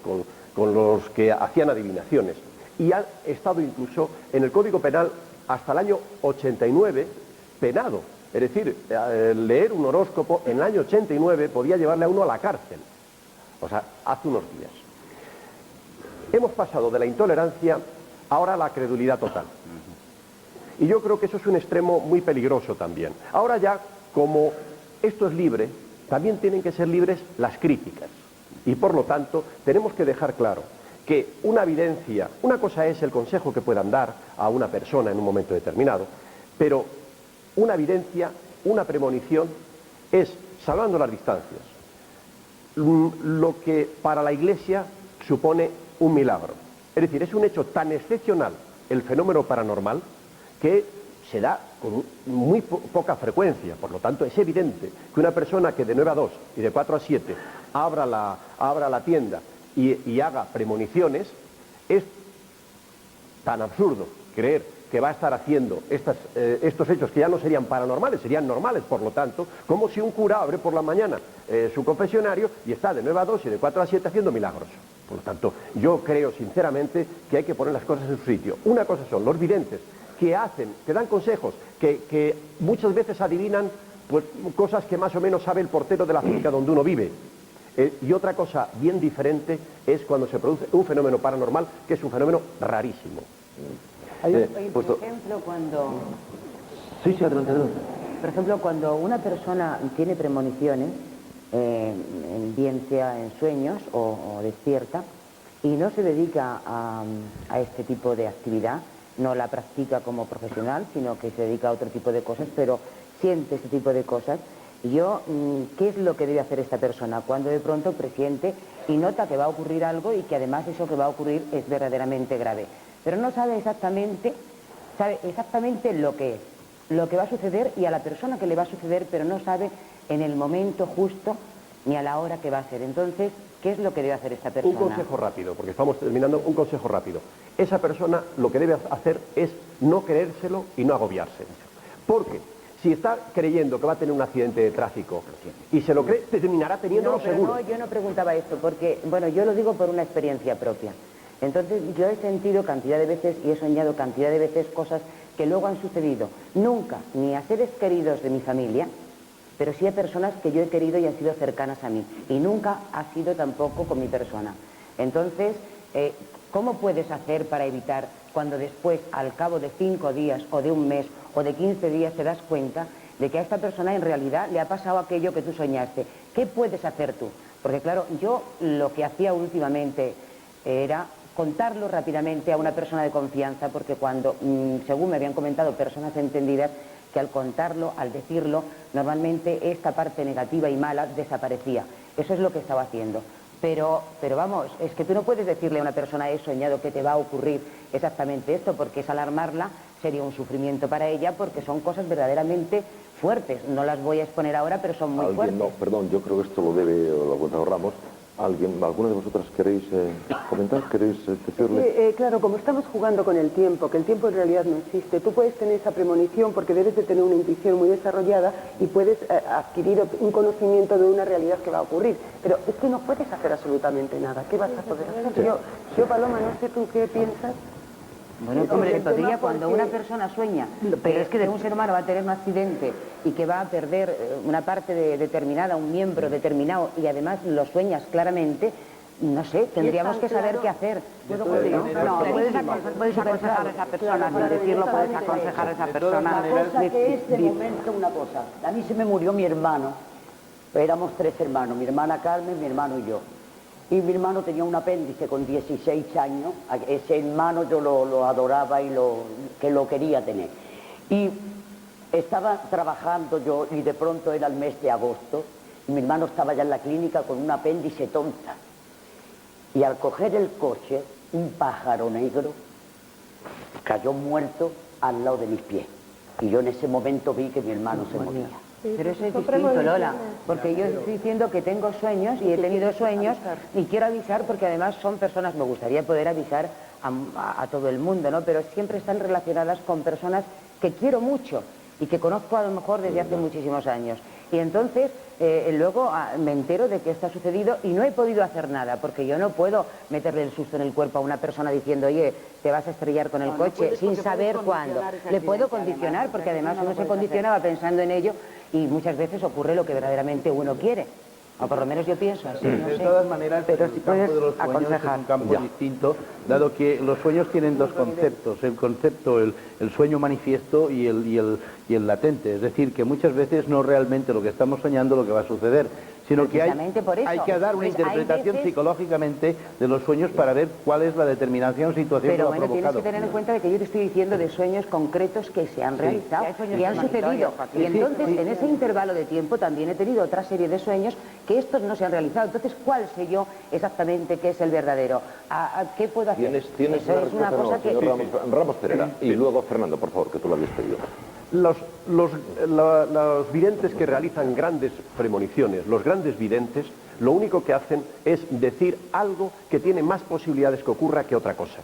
con los que hacían adivinaciones, y ha estado incluso en el Código Penal hasta el año 89 penado. Es decir, leer un horóscopo en el año 89 podía llevarle a uno a la cárcel. O sea, hace unos días. Hemos pasado de la intolerancia ahora a la credulidad total. Y yo creo que eso es un extremo muy peligroso también. Ahora ya, como esto es libre, también tienen que ser libres las críticas. Y por lo tanto, tenemos que dejar claro que una evidencia, una cosa es el consejo que puedan dar a una persona en un momento determinado, pero una evidencia, una premonición, es, salvando las distancias, lo que para la Iglesia supone un milagro. Es decir, es un hecho tan excepcional el fenómeno paranormal que se da con muy poca frecuencia. Por lo tanto, es evidente que una persona que de 9 a 2 y de 4 a 7 abra la tienda y haga premoniciones, es tan absurdo creer que va a estar haciendo estos hechos que ya no serían paranormales, serían normales, por lo tanto, como si un cura abre por la mañana su confesionario y está de 9 a 2 y de 4 a 7 haciendo milagros. Por lo tanto, yo creo sinceramente que hay que poner las cosas en su sitio. Una cosa son los videntes, que dan consejos, que muchas veces adivinan pues, cosas que más o menos sabe el portero de la finca donde uno vive. Y otra cosa bien diferente es cuando se produce un fenómeno paranormal, que es un fenómeno rarísimo. Por ejemplo, cuando... Sí, adelante. Por ejemplo, cuando una persona tiene premoniciones, bien sea en sueños o despierta, y no se dedica a este tipo de actividad, no la practica como profesional, sino que se dedica a otro tipo de cosas, pero siente ese tipo de cosas. ¿Qué es lo que debe hacer esta persona cuando de pronto presiente y nota que va a ocurrir algo y que además eso que va a ocurrir es verdaderamente grave? Pero no sabe exactamente lo que es, lo que va a suceder y a la persona que le va a suceder, pero no sabe en el momento justo ni a la hora que va a ser. Entonces, ¿qué es lo que debe hacer esta persona? Un consejo rápido, porque estamos terminando, un consejo rápido. Esa persona lo que debe hacer es no creérselo y no agobiarse. Porque si está creyendo que va a tener un accidente de tráfico y se lo cree, terminará teniéndolo seguro. No, yo no preguntaba esto, porque, bueno, yo lo digo por una experiencia propia. Entonces, yo he sentido cantidad de veces y he soñado cantidad de veces cosas que luego han sucedido. Nunca, ni a seres queridos de mi familia, pero sí a personas que yo he querido y han sido cercanas a mí. Y nunca ha sido tampoco con mi persona. Entonces, ¿cómo puedes hacer para evitar cuando después, al cabo de 5 días o de un mes o de 15 días, te das cuenta de que a esta persona en realidad le ha pasado aquello que tú soñaste? ¿Qué puedes hacer tú? Porque claro, yo lo que hacía últimamente era contarlo rápidamente a una persona de confianza, porque cuando, según me habían comentado personas entendidas, que al contarlo, al decirlo, normalmente esta parte negativa y mala desaparecía. Eso es lo que estaba haciendo. Pero vamos, es que tú no puedes decirle a una persona he soñado que te va a ocurrir exactamente esto, porque es alarmarla, sería un sufrimiento para ella, porque son cosas verdaderamente fuertes. No las voy a exponer ahora, pero son muy fuertes. No, perdón, yo creo que esto lo debe, lo ha contado Ramos, ¿Alguna de vosotras queréis comentar? ¿Queréis decirle? Claro, como estamos jugando con el tiempo, que el tiempo en realidad no existe, tú puedes tener esa premonición porque debes de tener una intuición muy desarrollada y puedes adquirir un conocimiento de una realidad que va a ocurrir. Pero es que no puedes hacer absolutamente nada. ¿Qué vas a poder hacer? Yo, Paloma, no sé tú qué piensas. Bueno, hombre, podría cuando una persona sueña, pero es que de un ser humano va a tener un accidente y que va a perder una parte determinada, un miembro determinado, y además lo sueñas claramente, no sé, tendríamos que saber qué hacer. No, puedes aconsejar a esa persona, sin decirlo, puedes aconsejar a esa persona. La cosa que es de momento una cosa. A mí se me murió mi hermano, éramos 3 hermanos, mi hermana Carmen, mi hermano y yo. Y mi hermano tenía un apéndice con 16 años, ese hermano yo lo adoraba y que lo quería tener. Y estaba trabajando yo y de pronto era el mes de agosto y mi hermano estaba ya en la clínica con un apéndice tonta. Y al coger el coche, un pájaro negro cayó muerto al lado de mis pies. Y yo en ese momento vi que mi hermano se moría. Pero eso es distinto, Lola, porque yo estoy diciendo que tengo sueños y he tenido sueños y quiero avisar porque además son personas, me gustaría poder avisar a todo el mundo, ¿no? Pero siempre están relacionadas con personas que quiero mucho y que conozco a lo mejor desde hace muchísimos años. Y entonces luego me entero de que esto ha sucedido y no he podido hacer nada, porque yo no puedo meterle el susto en el cuerpo a una persona diciendo, oye, te vas a estrellar con el coche, sin saber cuándo. Le puedo condicionar, porque además uno se condicionaba pensando en ello y muchas veces ocurre lo que verdaderamente uno quiere. O por lo menos yo pienso así, no sé. De todas maneras, pero el si campo puedes de los sueños aconsejar. es un campo distinto, dado que los sueños tienen dos conceptos, el concepto, el sueño manifiesto y el latente, es decir, que muchas veces no realmente lo que estamos soñando lo que va a suceder, sino que hay que dar una interpretación psicológicamente de los sueños para ver cuál es la determinación, situación que lo ha provocado. Tienes que tener en cuenta de que yo te estoy diciendo de sueños concretos que se han realizado y han sucedido. Y entonces, en ese intervalo de tiempo también he tenido otra serie de sueños que estos no se han realizado. Entonces, ¿cuál sé yo exactamente qué es el verdadero? ¿Qué puedo hacer? ¿Tienes una cosa que... Señor Ramos Perera, y luego Fernando, por favor, que tú lo habías pedido. Los videntes que realizan grandes premoniciones, los grandes videntes, lo único que hacen es decir algo que tiene más posibilidades que ocurra que otra cosa.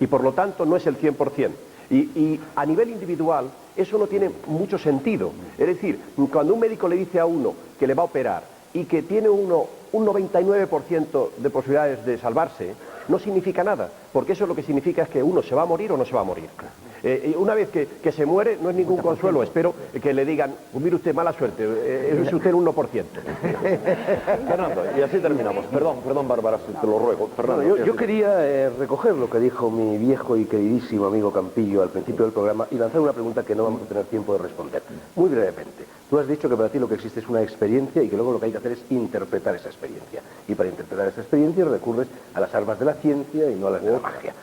Y por lo tanto no es el 100%. Y a nivel individual eso no tiene mucho sentido. Es decir, cuando un médico le dice a uno que le va a operar y que tiene uno un 99% de posibilidades de salvarse, no significa nada, porque eso lo que significa es que uno se va a morir o no se va a morir. Una vez que se muere no es ningún consuelo, espero que le digan, pues mire usted, mala suerte, es usted un 1%. Fernando, y así terminamos. Perdón, Bárbara, si te lo ruego. Fernando, yo quería recoger lo que dijo mi viejo y queridísimo amigo Campillo al principio del programa y lanzar una pregunta que no vamos a tener tiempo de responder. Muy brevemente. Tú has dicho que para ti lo que existe es una experiencia y que luego lo que hay que hacer es interpretar esa experiencia. Y para interpretar esa experiencia recurres a las armas de la ciencia y no a las de la magia.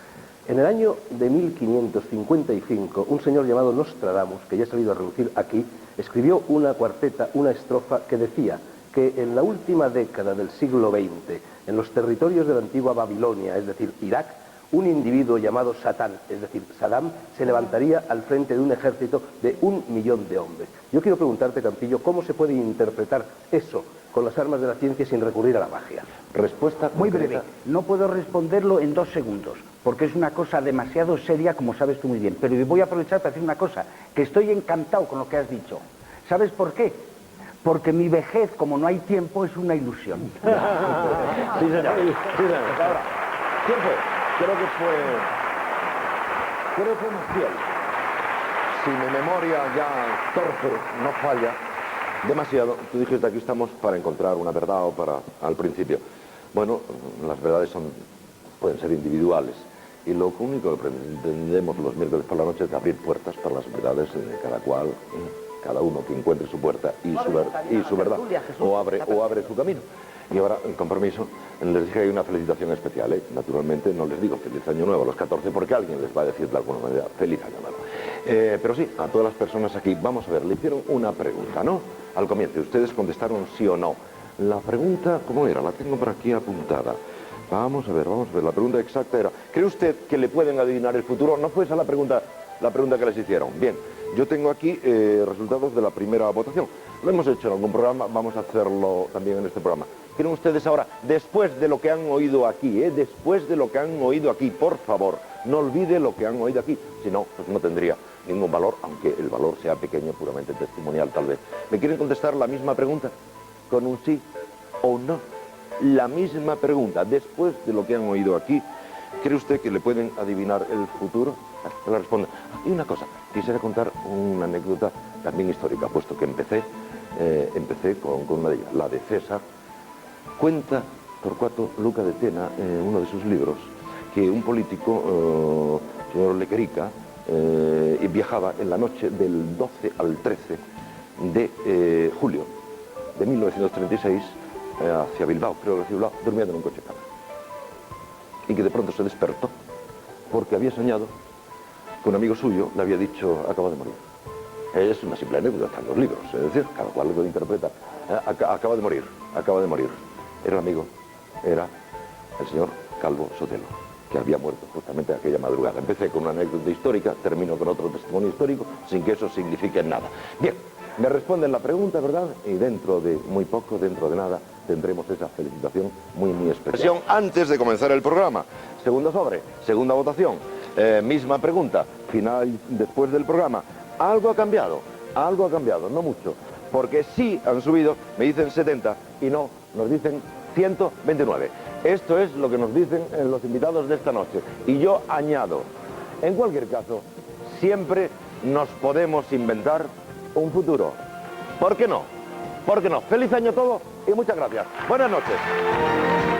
En el año de 1555, un señor llamado Nostradamus, que ya ha salido a relucir aquí, escribió una cuarteta, una estrofa que decía que en la última década del siglo XX, en los territorios de la antigua Babilonia, es decir, Irak, un individuo llamado Satán, es decir, Saddam, se levantaría al frente de un ejército de 1 millón de hombres. Yo quiero preguntarte, Campillo, ¿cómo se puede interpretar eso con las armas de la ciencia sin recurrir a la magia? Respuesta muy breve. No puedo responderlo en 2 segundos, porque es una cosa demasiado seria, como sabes tú muy bien. Pero voy a aprovechar para decir una cosa, que estoy encantado con lo que has dicho. ¿Sabes por qué? Porque mi vejez, como no hay tiempo, es una ilusión. Sí, señor. Ahora, ¿quién fue? Creo que fue Maciel. Si mi memoria ya torpe, no falla demasiado, tú dijiste aquí estamos para encontrar una verdad o para al principio. Bueno, las verdades pueden ser individuales y lo único que pretendemos los miércoles por la noche es abrir puertas para las verdades de cada cual, cada uno que encuentre su puerta y su verdad o abre su camino. Y ahora, en compromiso, les dije que hay una felicitación especial, ¿eh? Naturalmente no les digo feliz año nuevo a los 14 porque alguien les va a decir de alguna manera feliz año nuevo. Pero sí, a todas las personas aquí, vamos a ver, le hicieron una pregunta, ¿no? Al comienzo, ustedes contestaron sí o no. La pregunta, ¿cómo era? La tengo por aquí apuntada. Vamos a ver, la pregunta exacta era, ¿cree usted que le pueden adivinar el futuro? No fue esa la pregunta que les hicieron. Bien, yo tengo aquí resultados de la primera votación. Lo hemos hecho en algún programa, vamos a hacerlo también en este programa. ¿Creen ustedes ahora, después de lo que han oído aquí, después de lo que han oído aquí, por favor, no olvide lo que han oído aquí, si no, pues no tendría ningún valor, aunque el valor sea pequeño, puramente testimonial tal vez. ¿Me quieren contestar la misma pregunta? ¿Con un sí o un no? La misma pregunta, después de lo que han oído aquí, ¿cree usted que le pueden adivinar el futuro? Le respondo. Y una cosa, quisiera contar una anécdota también histórica, puesto que empecé con una de ellas, la de César. Cuenta Torcuato Luca de Tena, en uno de sus libros, que un político, señor Lequerica, viajaba en la noche del 12 al 13 de julio de 1936 hacia Bilbao, creo que hacia Bilbao, durmiendo en un coche cama. Y que de pronto se despertó porque había soñado que un amigo suyo le había dicho: acaba de morir. Es una simple anécdota, están los libros, es decir, cada cual lo interpreta. Acaba de morir, acaba de morir. Era el amigo, era el señor Calvo Sotelo, que había muerto justamente aquella madrugada. Empecé con una anécdota histórica, termino con otro testimonio histórico, sin que eso signifique nada. Bien, me responden la pregunta, ¿verdad? Y dentro de muy poco, dentro de nada, tendremos esa felicitación muy especial. Antes de comenzar el programa, segundo sobre, segunda votación, misma pregunta, final después del programa. Algo ha cambiado, no mucho, porque sí han subido, me dicen 70 y no, nos dicen 129. Esto es lo que nos dicen los invitados de esta noche. Y yo añado, en cualquier caso, siempre nos podemos inventar un futuro. ¿Por qué no? ¿Por qué no? Feliz año a todos y muchas gracias. Buenas noches.